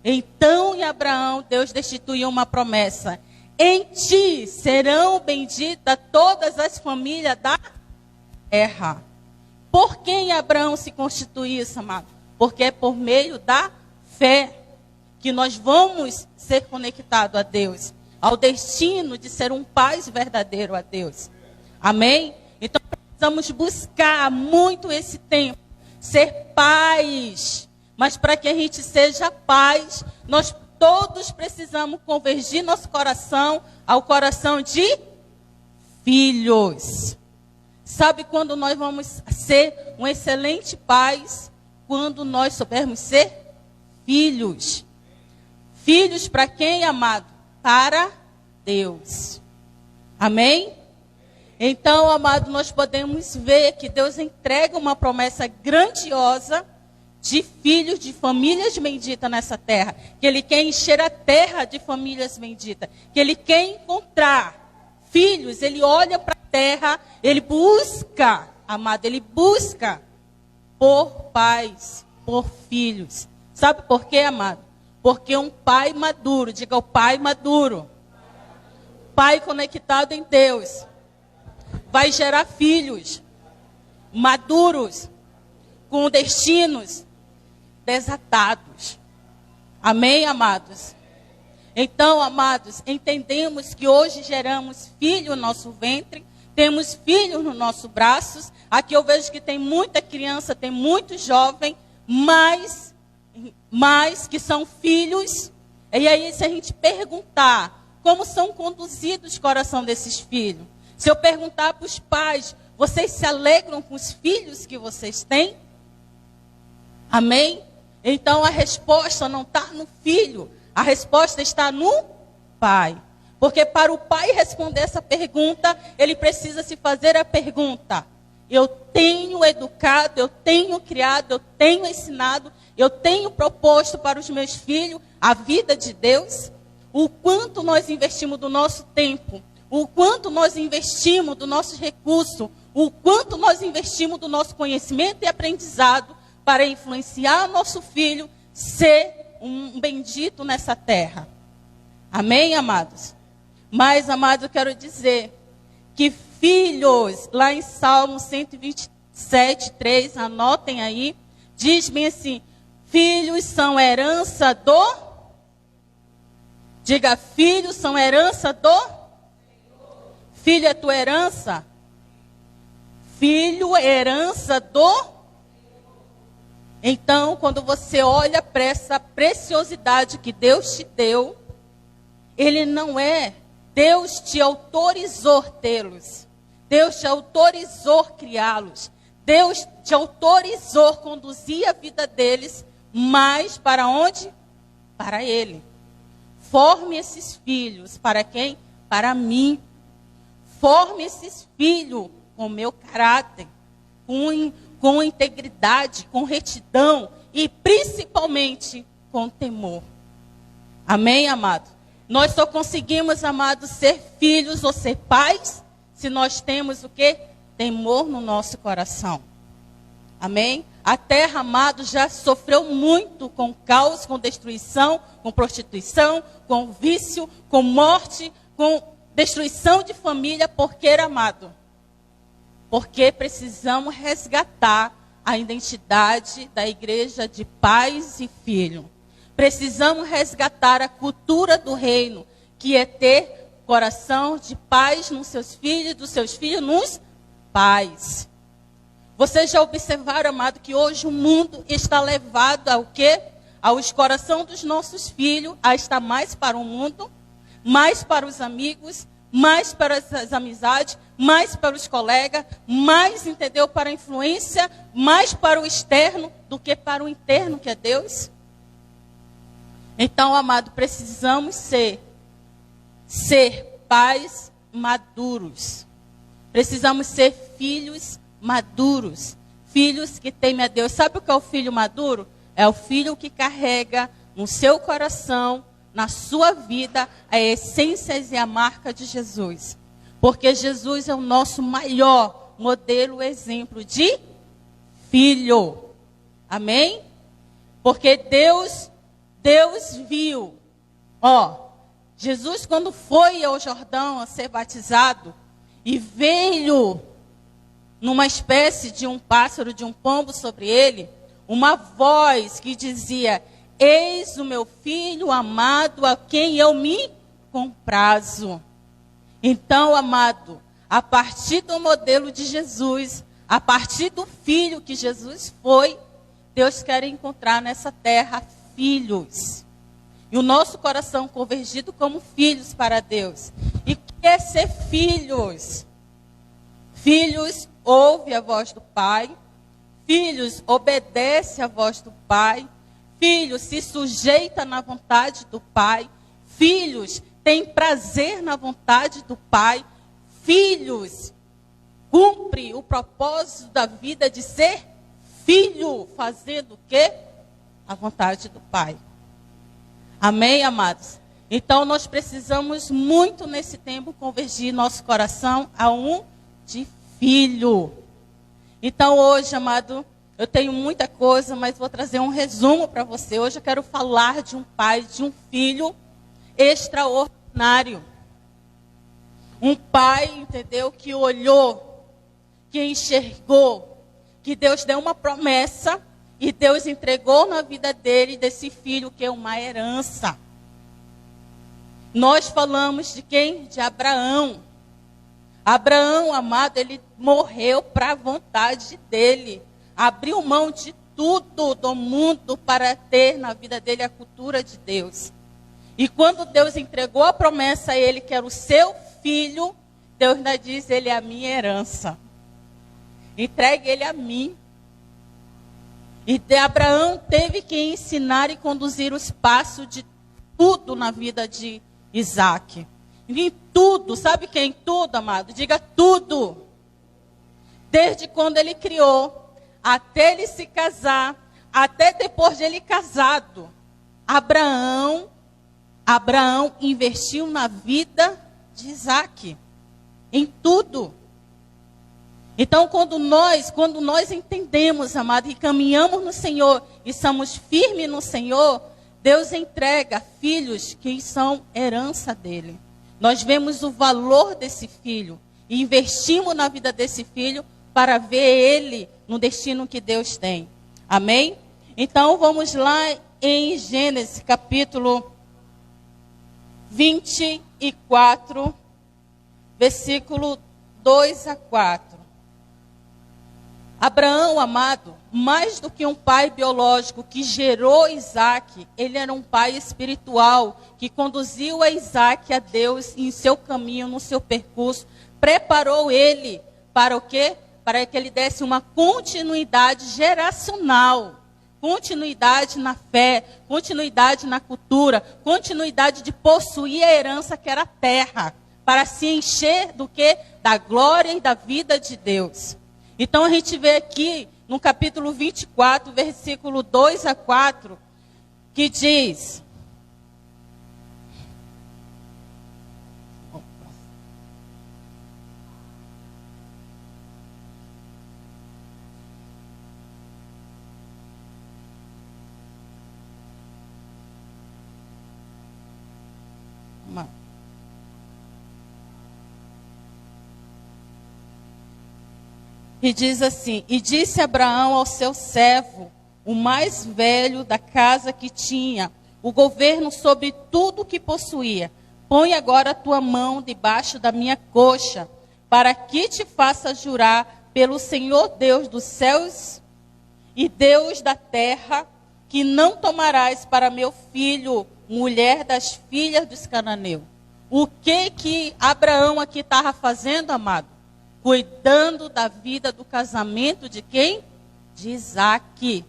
Então, em Abraão, Deus destituiu uma promessa: em ti serão benditas todas as famílias da terra. Por quem Abraão se constituiu isso, amado? Porque é por meio da fé que nós vamos ser conectados a Deus, ao destino de ser um pai verdadeiro a Deus. Amém? Então precisamos buscar muito esse tempo, ser pais. Mas para que a gente seja pais, nós todos precisamos convergir nosso coração ao coração de filhos. Sabe quando nós vamos ser um excelente pais? Quando nós soubermos ser filhos. Filhos para quem, amado? Para Deus. Amém? Então, amado, nós podemos ver que Deus entrega uma promessa grandiosa de filhos, de famílias benditas nessa terra. Que Ele quer encher a terra de famílias benditas. Que Ele quer encontrar filhos. Ele olha para a terra, Ele busca, amado, Ele busca por pais, por filhos. Sabe por quê, amado? Porque um pai maduro, diga o pai maduro, pai conectado em Deus, vai gerar filhos maduros, com destinos desatados. Amém, amados? Então, amados, entendemos que hoje geramos filho no nosso ventre, temos filhos nos nossos braços. Aqui eu vejo que tem muita criança, tem muito jovem, mas que são filhos. E aí, se a gente perguntar como são conduzidos o coração desses filhos, se eu perguntar para os pais, vocês se alegram com os filhos que vocês têm? Amém? Então a resposta não está no filho, a resposta está no pai. Porque para o pai responder essa pergunta, ele precisa se fazer a pergunta: eu tenho educado, eu tenho criado, eu tenho ensinado, eu tenho proposto para os meus filhos a vida de Deus? O quanto nós investimos do nosso tempo, o quanto nós investimos do nosso recurso, o quanto nós investimos do nosso conhecimento e aprendizado para influenciar nosso filho ser um bendito nessa terra. Amém, amados? Mas, amados, eu quero dizer que filhos, lá em Salmo 127, 3, anotem aí, Diz bem assim: filhos são herança do... Diga, filhos são herança do... Filho é tua herança? Filho é herança do... Então, quando você olha para essa preciosidade que Deus te deu, Ele não é... Deus te autorizou tê-los. Deus te autorizou criá-los. Deus te autorizou conduzir a vida deles, mas para onde? Para Ele. Forme esses filhos. Para quem? Para mim. Forme esses filhos com o meu caráter, com integridade, com retidão e principalmente com temor. Amém, amado? Nós só conseguimos, amado, ser filhos ou ser pais se nós temos o quê? Temor no nosso coração. Amém? A terra, amado, já sofreu muito com caos, com destruição, com prostituição, com vício, com morte, com destruição de família. Por que, amado? Porque precisamos resgatar a identidade da igreja de pais e filho. Precisamos resgatar a cultura do reino, que é ter coração de pais nos seus filhos, dos seus filhos nos pais. Vocês já observaram, amado, que hoje o mundo está levado ao quê? Aos corações dos nossos filhos, a estar mais para o mundo, mais para os amigos, mais para as amizades, mais para os colegas, mais, entendeu, para a influência, mais para o externo do que para o interno, que é Deus. Então, amado, precisamos ser pais maduros. Precisamos ser filhos maduros. Filhos que temem a Deus. Sabe o que é o filho maduro? É o filho que carrega no seu coração, na sua vida, a essência e a marca de Jesus. Porque Jesus é o nosso maior modelo, exemplo de filho. Amém? Porque Deus viu, Jesus quando foi ao Jordão a ser batizado e veio numa espécie de um pássaro, de um pombo sobre ele, uma voz que dizia: eis o meu filho amado a quem eu me comprazo. Então, amado, a partir do modelo de Jesus, a partir do filho que Jesus foi, Deus quer encontrar nessa terra filhos. E o nosso coração convergido como filhos para Deus. E quer ser filhos. Filhos, ouve a voz do Pai. Filhos, obedece a voz do Pai. Filhos, se sujeita na vontade do Pai. Filhos, tem prazer na vontade do Pai. Filhos, cumpre o propósito da vida de ser filho, fazendo o quê? A vontade do Pai. Amém, amados? Então, nós precisamos muito nesse tempo convergir nosso coração a um de filho. Então, hoje, amado, eu tenho muita coisa, mas vou trazer um resumo para você. Hoje eu quero falar de um pai, de um filho extraordinário. Um pai, entendeu, que olhou, que enxergou, que Deus deu uma promessa e Deus entregou na vida dele, desse filho, que é uma herança. Nós falamos de quem? De Abraão. Abraão, amado, ele morreu para a vontade dele. Abriu mão de tudo do mundo para ter na vida dele a cultura de Deus. E quando Deus entregou a promessa a ele, que era o seu filho, Deus ainda diz: ele é a minha herança. Entregue ele a mim. E Abraão teve que ensinar e conduzir os passos de tudo na vida de Isaac. Em tudo, sabe que é em tudo, amado? Diga tudo. Desde quando ele criou, até ele se casar, até depois de ele casado. Abraão investiu na vida de Isaac. Em tudo. Então, quando nós entendemos, amado, e caminhamos no Senhor, e somos firmes no Senhor, Deus entrega filhos que são herança dele. Nós vemos o valor desse filho, e investimos na vida desse filho, para ver ele no destino que Deus tem. Amém? Então vamos lá em Gênesis capítulo 24, versículo 2 a 4. Abraão, amado, mais do que um pai biológico que gerou Isaac, ele era um pai espiritual que conduziu a Isaac a Deus em seu caminho, no seu percurso, preparou ele para o quê? Para que ele desse uma continuidade geracional, continuidade na fé, continuidade na cultura, continuidade de possuir a herança que era a terra, para se encher do quê? Da glória e da vida de Deus. Então a gente vê aqui no capítulo 24, versículo 2 a 4, que diz: E diz assim: e disse Abraão ao seu servo, o mais velho da casa que tinha o governo sobre tudo o que possuía: põe agora a tua mão debaixo da minha coxa, para que te faça jurar pelo Senhor Deus dos céus e Deus da terra, que não tomarás para meu filho mulher das filhas dos cananeus. O que Abraão aqui estava fazendo, amado? Cuidando da vida do casamento de quem? De Isaac.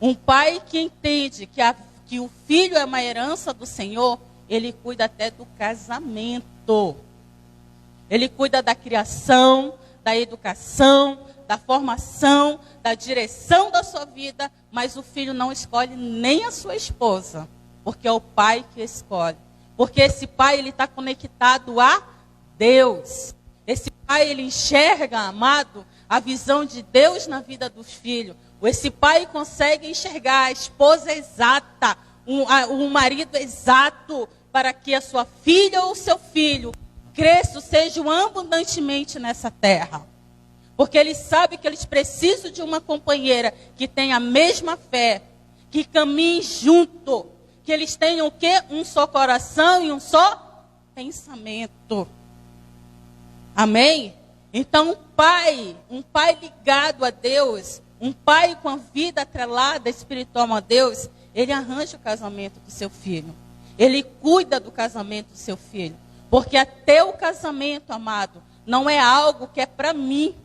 Um pai que entende que o filho é uma herança do Senhor, ele cuida até do casamento. Ele cuida da criação, da educação, da formação, da direção da sua vida, mas o filho não escolhe nem a sua esposa, porque é o pai que escolhe. Porque esse pai, ele está conectado a Deus. Esse pai, ele enxerga, amado, a visão de Deus na vida dos filhos. Esse pai consegue enxergar a esposa exata, um marido exato, para que a sua filha ou o seu filho cresçam, sejam abundantemente nessa terra. Porque ele sabe que eles precisam de uma companheira que tenha a mesma fé, que caminhe junto, que eles tenham o quê? Um só coração e um só pensamento. Amém? Então, um pai ligado a Deus, um pai com a vida atrelada espiritual a Deus, ele arranja o casamento do seu filho. Ele cuida do casamento do seu filho. Porque até o casamento, amado, não é algo que é para mim.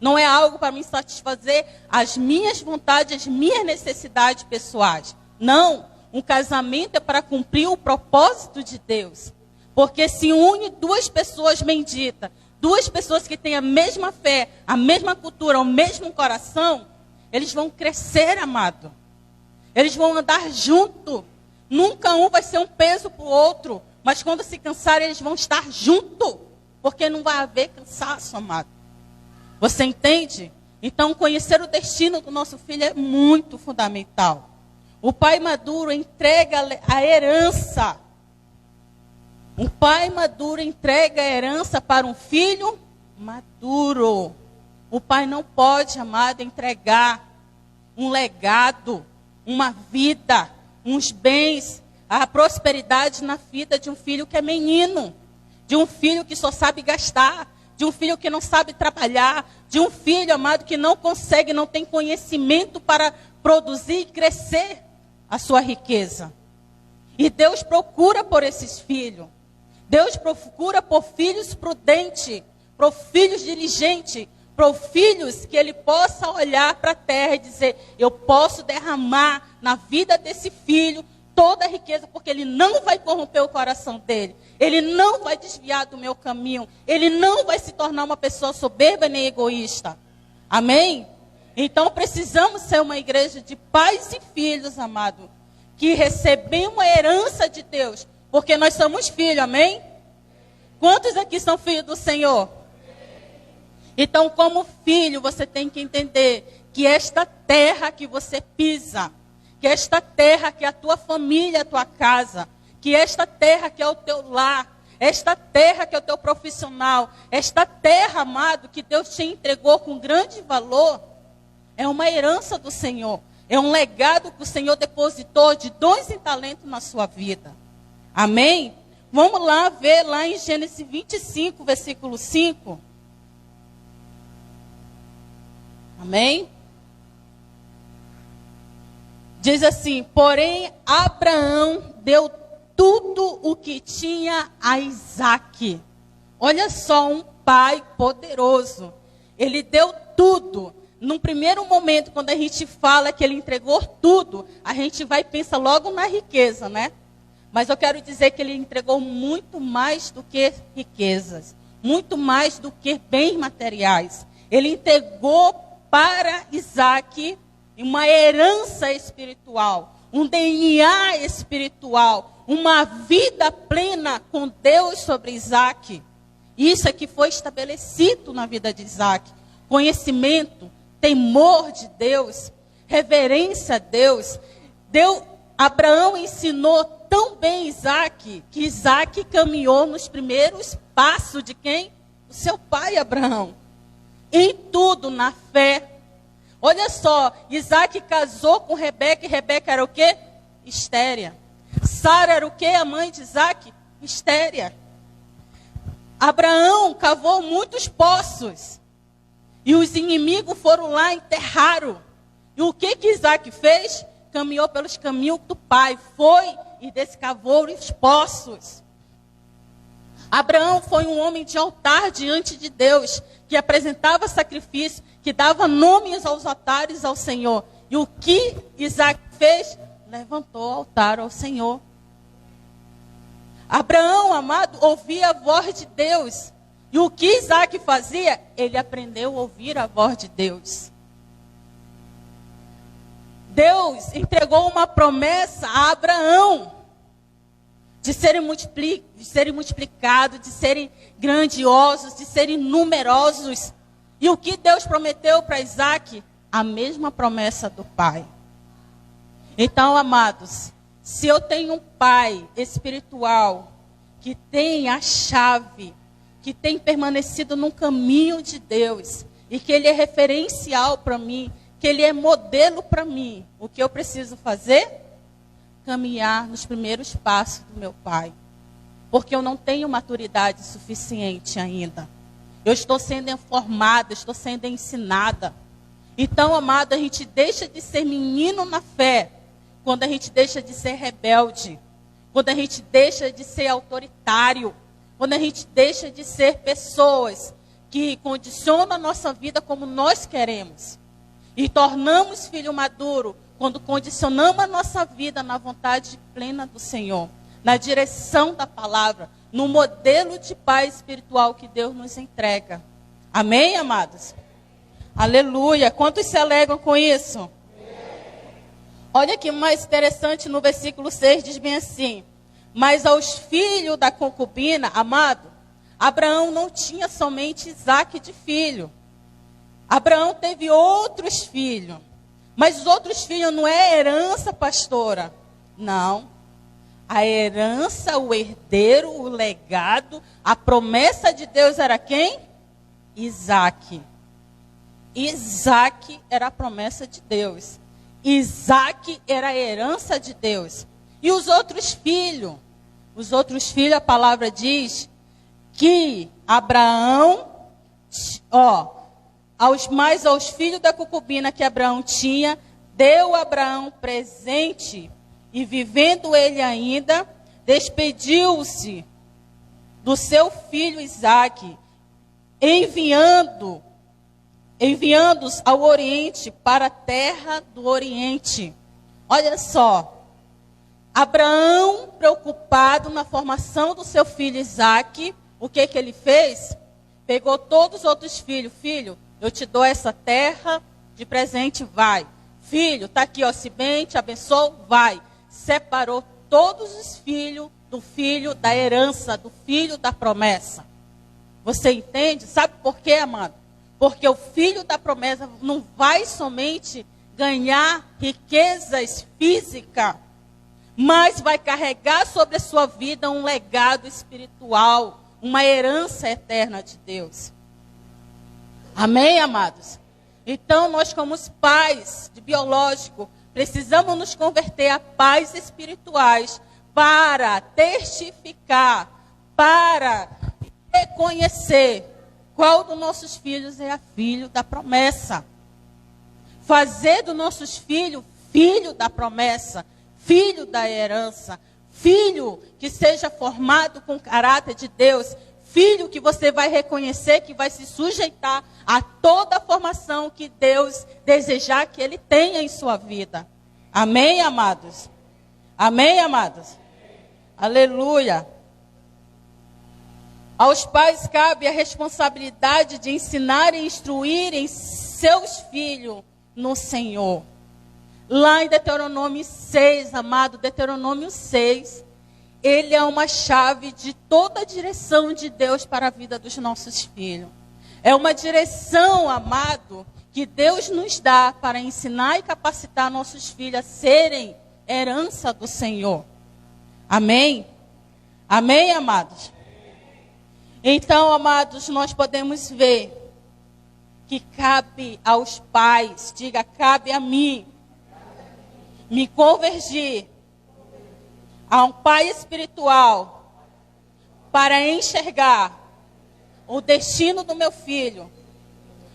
Não é algo para me satisfazer as minhas vontades, as minhas necessidades pessoais. Não, um casamento é para cumprir o propósito de Deus. Porque se une duas pessoas benditas, duas pessoas que têm a mesma fé, a mesma cultura, o mesmo coração, eles vão crescer, amado. Eles vão andar junto. Nunca um vai ser um peso para o outro. Mas quando se cansarem, eles vão estar junto. Porque não vai haver cansaço, amado. Você entende? Então, conhecer o destino do nosso filho é muito fundamental. O pai maduro entrega a herança. Um pai maduro entrega a herança para um filho maduro. O pai não pode, amado, entregar um legado, uma vida, uns bens, a prosperidade na vida de um filho que é menino, de um filho que só sabe gastar, de um filho que não sabe trabalhar, de um filho, amado, que não consegue, não tem conhecimento para produzir e crescer a sua riqueza. E Deus procura por esses filhos. Deus procura por filhos prudentes, por filhos diligentes, por filhos que ele possa olhar para a terra e dizer: eu posso derramar na vida desse filho toda a riqueza, porque ele não vai corromper o coração dele, ele não vai desviar do meu caminho, ele não vai se tornar uma pessoa soberba nem egoísta. Amém? Então precisamos ser uma igreja de pais e filhos, amado, que recebemos a herança de Deus, porque nós somos filhos, amém? Quantos aqui são filhos do Senhor? Então, como filho, você tem que entender que esta terra que você pisa, que esta terra que é a tua família, a tua casa, que esta terra que é o teu lar, esta terra que é o teu profissional, esta terra, amado, que Deus te entregou com grande valor, É uma herança do Senhor. É um legado que o Senhor depositou de dons e talentos na sua vida. Amém? Vamos lá ver lá em Gênesis 25, versículo 5. Amém? Diz assim: porém, Abraão deu tudo o que tinha a Isaque. Olha só, um pai poderoso. Ele deu tudo. Num primeiro momento, quando a gente fala que ele entregou tudo, a gente vai pensar logo na riqueza, né? Mas eu quero dizer que ele entregou muito mais do que riquezas. Muito mais do que bens materiais. Ele entregou para Isaque uma herança espiritual, um DNA espiritual, uma vida plena com Deus sobre Isaque. Isso é que foi estabelecido na vida de Isaque. Conhecimento, temor de Deus, reverência a Deus. Abraão ensinou tão bem Isaque, que Isaque caminhou nos primeiros passos de quem? O seu pai Abraão. Em tudo, na fé. Olha só, Isaque casou com Rebeca, e Rebeca era o quê? Estéria. Sara era o quê? A mãe de Isaque? Estéria. Abraão cavou muitos poços. E os inimigos foram lá e enterraram. E o que Isaque fez? Caminhou pelos caminhos do pai. Foi e descavou os poços. Abraão foi um homem de altar diante de Deus, que apresentava sacrifício, que dava nomes aos altares ao Senhor. E o que Isaque fez? Levantou o altar ao Senhor. Abraão, amado, ouvia a voz de Deus. E o que Isaque fazia? Ele aprendeu a ouvir a voz de Deus. Deus entregou uma promessa a Abraão de serem multiplicados, de serem grandiosos, de serem numerosos. E o que Deus prometeu para Isaque? A mesma promessa do pai. Então, amados, se eu tenho um pai espiritual que tem a chave, que tem permanecido no caminho de Deus, e que ele é referencial para mim, que ele é modelo para mim, o que eu preciso fazer? Caminhar nos primeiros passos do meu pai. Porque eu não tenho maturidade suficiente ainda. Eu estou sendo informada, estou sendo ensinada. Então, amado, a gente deixa de ser menino na fé quando a gente deixa de ser rebelde, quando a gente deixa de ser autoritário, quando a gente deixa de ser pessoas que condicionam a nossa vida como nós queremos. E tornamos filho maduro quando condicionamos a nossa vida na vontade plena do Senhor, na direção da palavra, no modelo de pai espiritual que Deus nos entrega. Amém, amados? Aleluia. Quantos se alegram com isso? Olha que mais interessante no versículo 6, diz bem assim: mas aos filhos da concubina, amado, Abraão não tinha somente Isaque de filho. Abraão teve outros filhos. Mas os outros filhos não é herança, pastora. Não. A herança, o herdeiro, o legado, a promessa de Deus era quem? Isaque. Isaque era a promessa de Deus. Isaque era a herança de Deus. E os outros filhos? Os outros filhos, a palavra diz que Abraão, aos filhos da concubina que Abraão tinha, deu a Abraão presente, e vivendo ele ainda, despediu-se do seu filho Isaque, enviando-os ao Oriente, para a terra do Oriente. Olha só, Abraão, preocupado na formação do seu filho Isaque, o que ele fez? Pegou todos os outros filhos. Filho, eu te dou essa terra de presente, vai. Filho, está aqui, ó, se bem, te abençoo, vai. Separou todos os filhos do filho da herança, do filho da promessa. Você entende? Sabe por quê, amado? Porque o filho da promessa não vai somente ganhar riquezas físicas, mas vai carregar sobre a sua vida um legado espiritual, uma herança eterna de Deus. Amém, amados? Então, nós como os pais de biológico, precisamos nos converter a pais espirituais para testificar, para reconhecer qual dos nossos filhos é filho da promessa. Fazer dos nossos filhos filho da promessa, filho da herança, filho que seja formado com o caráter de Deus, filho que você vai reconhecer, que vai se sujeitar a toda a formação que Deus desejar que ele tenha em sua vida. Amém, amados? Amém, amados? Aleluia. Aos pais cabe a responsabilidade de ensinar e instruírem seus filhos no Senhor. Lá em Deuteronômio 6, amado, Deuteronômio 6, ele é uma chave de toda a direção de Deus para a vida dos nossos filhos. É uma direção, amado, que Deus nos dá para ensinar e capacitar nossos filhos a serem herança do Senhor. Amém? Amém, amados? Então, amados, nós podemos ver que cabe aos pais, diga, cabe a mim, me convergir a um pai espiritual para enxergar o destino do meu filho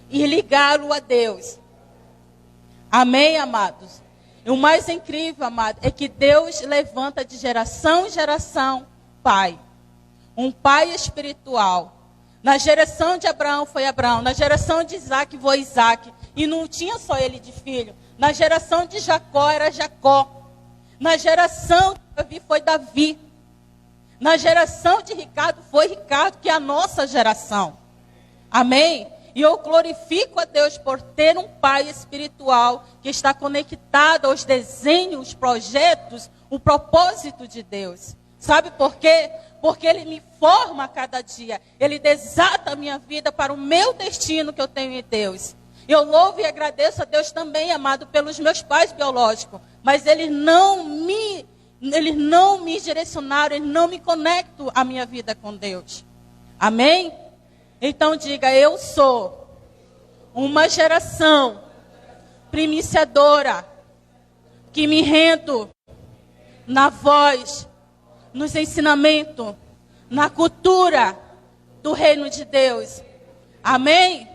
e ligá-lo a Deus. Amém, amados? E o mais incrível, amado, é que Deus levanta de geração em geração pai. Um pai espiritual. Na geração de Abraão foi Abraão. Na geração de Isaac foi Isaac. E não tinha só ele de filho. Na geração de Jacó era Jacó. Na geração de Davi foi Davi. Na geração de Ricardo foi Ricardo, que é a nossa geração. Amém? E eu glorifico a Deus por ter um pai espiritual que está conectado aos desenhos, projetos, o propósito de Deus. Sabe por quê? Porque ele me forma a cada dia. Ele desata a minha vida para o meu destino que eu tenho em Deus. Eu louvo e agradeço a Deus também, amado, pelos meus pais biológicos. Mas eles não me direcionaram, eles não me conectam a minha vida com Deus. Amém? Então diga, eu sou uma geração primiciadora que me rendo na voz, nos ensinamentos, na cultura do reino de Deus. Amém?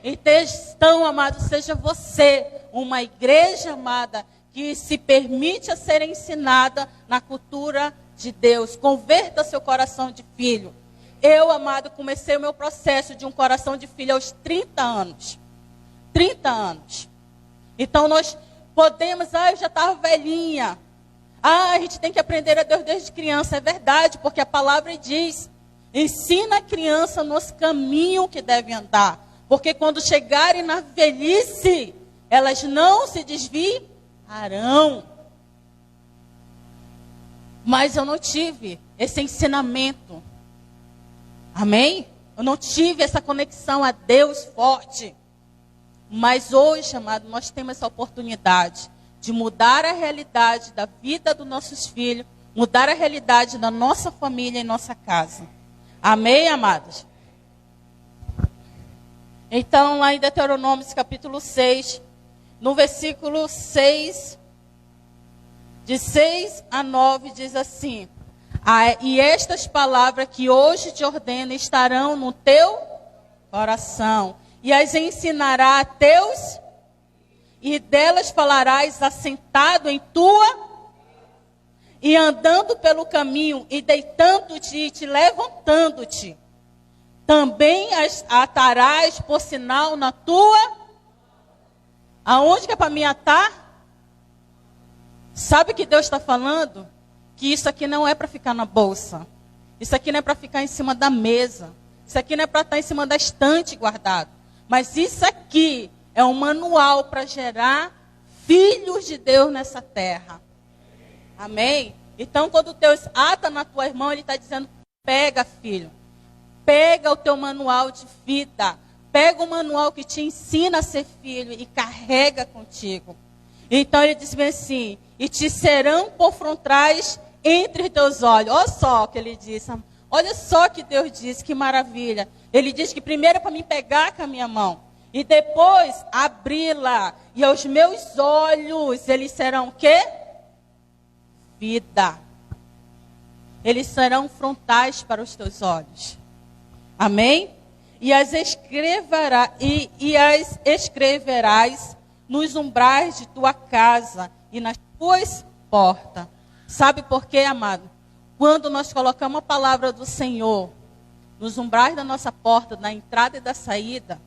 Então, amado, seja você uma igreja amada que se permite a ser ensinada na cultura de Deus. Converta seu coração de filho. Eu, amado, comecei o meu processo de um coração de filho aos 30 anos. 30 anos. Então nós podemos, eu já estava velhinha. A gente tem que aprender a Deus desde criança. É verdade, porque a palavra diz, ensina a criança nos caminhos que deve andar. Porque quando chegarem na velhice, elas não se desviarão. Mas eu não tive esse ensinamento. Amém? Eu não tive essa conexão a Deus forte. Mas hoje, amado, nós temos essa oportunidade de mudar a realidade da vida dos nossos filhos, mudar a realidade da nossa família e nossa casa. Amém, amados? Então, lá em Deuteronômio, capítulo 6, no versículo 6, de 6 a 9, diz assim: e estas palavras que hoje te ordeno estarão no teu coração, e as ensinará a teus, e delas falarás assentado em tua, e andando pelo caminho, e deitando-te e te levantando-te. Também as atarás por sinal na tua. Aonde que é para mim atar? Sabe o que Deus está falando? Que isso aqui não é para ficar na bolsa. Isso aqui não é para ficar em cima da mesa. Isso aqui não é para estar em cima da estante guardado. Mas isso aqui é um manual para gerar filhos de Deus nessa terra. Amém? Então, quando Deus ata na tua irmã, Ele está dizendo, pega, filho. Pega o teu manual de vida. Pega o manual que te ensina a ser filho e carrega contigo. Então ele diz bem assim, e te serão por frontais entre os teus olhos. Olha só o que ele disse. Olha só o que Deus disse, que maravilha. Ele diz que primeiro é para me pegar com a minha mão. E depois abri-la. E aos meus olhos, eles serão o quê? Vida. Eles serão frontais para os teus olhos. Amém? E as escreverás nos umbrais de tua casa e nas tuas portas. Sabe por quê, amado? Quando nós colocamos a palavra do Senhor nos umbrais da nossa porta, na entrada e da saída,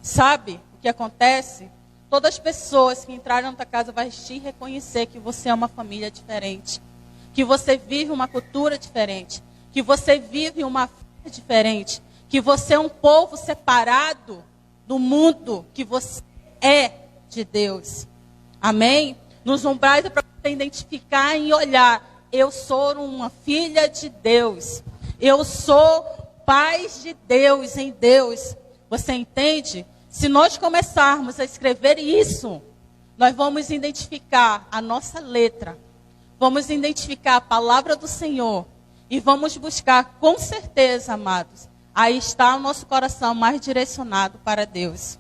sabe o que acontece? Todas as pessoas que entrarem na tua casa vão te reconhecer que você é uma família diferente, que você vive uma cultura diferente, que você vive uma fé diferente, que você é um povo separado do mundo, que você é de Deus. Amém? Nos umbrais é para você identificar e olhar. Eu sou uma filha de Deus. Eu sou paz de Deus em Deus. Você entende? Se nós começarmos a escrever isso, nós vamos identificar a nossa letra. Vamos identificar a palavra do Senhor. E vamos buscar, com certeza, amados, aí está o nosso coração mais direcionado para Deus.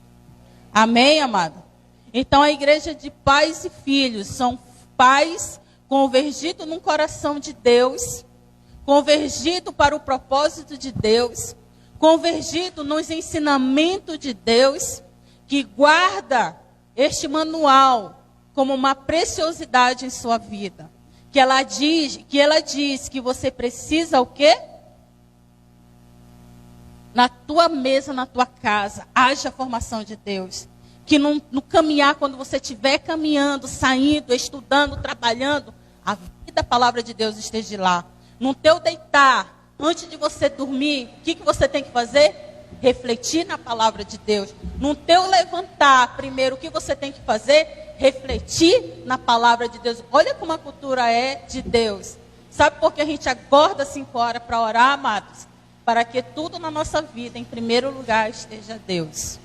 Amém, amado? Então, a igreja de pais e filhos são pais convergidos no coração de Deus, convergido para o propósito de Deus, convergido nos ensinamentos de Deus, que guarda este manual como uma preciosidade em sua vida. Que ela diz que você precisa o quê? Na tua mesa, na tua casa, haja a formação de Deus. Que no caminhar, quando você estiver caminhando, saindo, estudando, trabalhando, a vida da palavra de Deus esteja lá. No teu deitar, antes de você dormir, o que você tem que fazer? Refletir na palavra de Deus. No teu levantar, primeiro, o que você tem que fazer? Refletir na palavra de Deus. Olha como a cultura é de Deus. Sabe por que a gente acorda 5 horas para orar, amados? Para que tudo na nossa vida, em primeiro lugar, esteja Deus.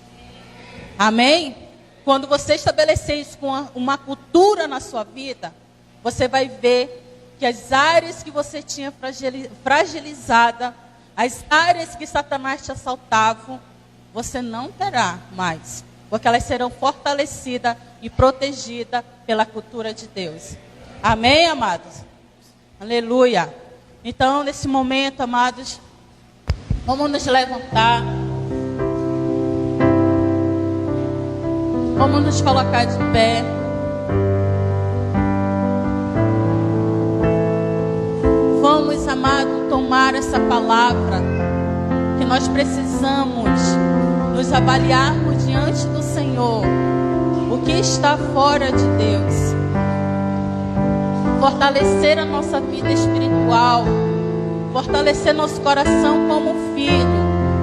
Amém? Quando você estabelecer isso com uma cultura na sua vida, você vai ver que as áreas que você tinha fragilizada, as áreas que Satanás te assaltava, você não terá mais. Porque elas serão fortalecidas e protegidas pela cultura de Deus. Amém, amados? Aleluia. Então, nesse momento, amados, vamos nos levantar. Vamos nos colocar de pé. Vamos, amado, tomar essa palavra que nós precisamos nos avaliarmos diante do Senhor. O que está fora de Deus? Fortalecer a nossa vida espiritual. Fortalecer nosso coração como filho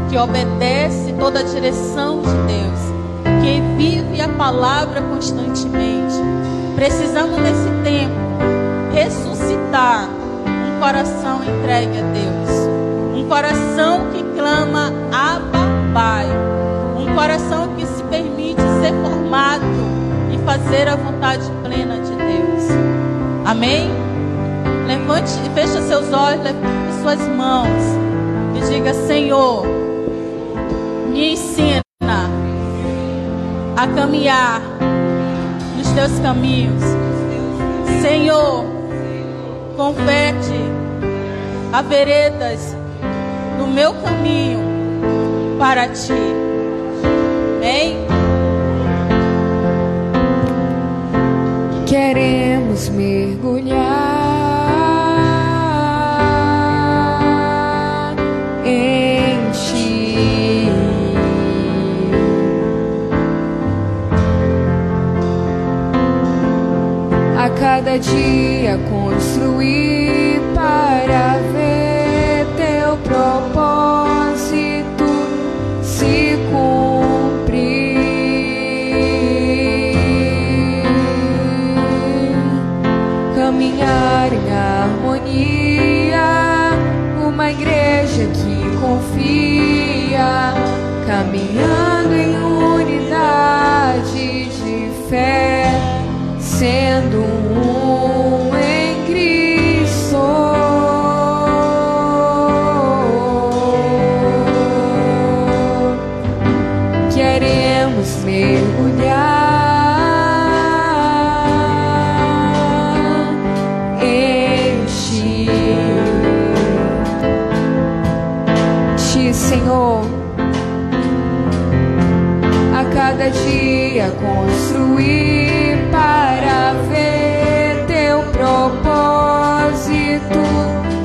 que obedece toda a direção de Deus, que vive a palavra constantemente. Precisamos nesse tempo ressuscitar um coração entregue a Deus, um coração que clama Abba, Pai, um coração que se permite ser formado e fazer a vontade plena de Deus. Amém? Levante e feche seus olhos, levante suas mãos e diga: Senhor, me ensina a caminhar nos teus caminhos. Senhor, converte as veredas do meu caminho para ti. Amém?
Queremos mergulhar em ti. A cada dia construir para ver teu propósito se cumprir. Caminhar em harmonia, uma igreja que confia, caminhando em unidade de fé, sendo um em Cristo. Queremos cada dia construir para ver teu propósito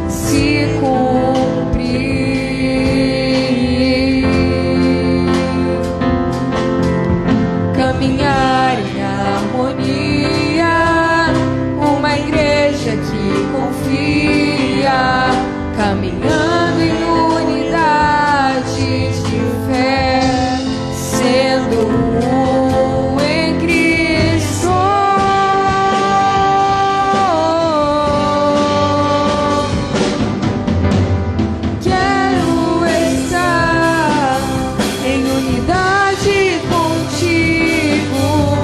se cumprir. Caminhar em harmonia, uma igreja que confia, caminhando em unidade de fé, sendo um em Cristo. Quero estar em unidade contigo,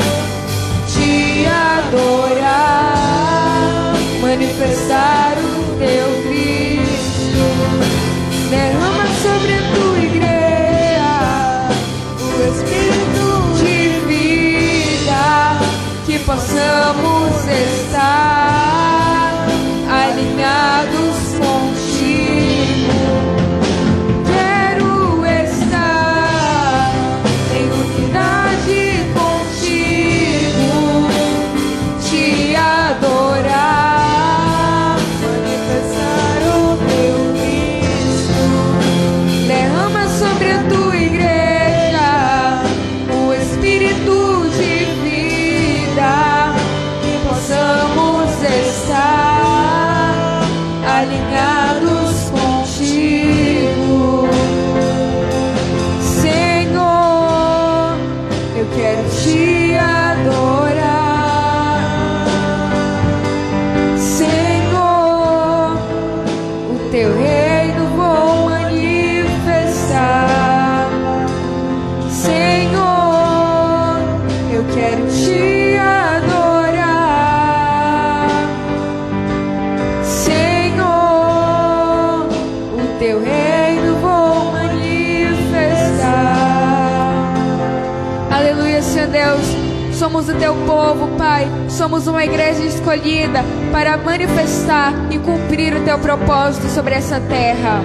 te adorar, manifestar o teu Cristo. Derrama sobre a tua igreja o Espírito de vida, que possamos estar alinhados contigo. Quero estar em unidade contigo, te adorar, manifestar o teu Cristo. Derrama sobre a tua igreja o Espírito de vida, que possamos estar alinhados contigo. Senhor, eu quero te adorar. Senhor, o teu reino vou manifestar. Senhor, eu quero te adorar. Senhor, o teu reino vou manifestar. Aleluia, Senhor Deus. Somos o teu povo, Pai. Somos uma igreja escolhida para manifestar e cumprir o teu propósito sobre essa terra.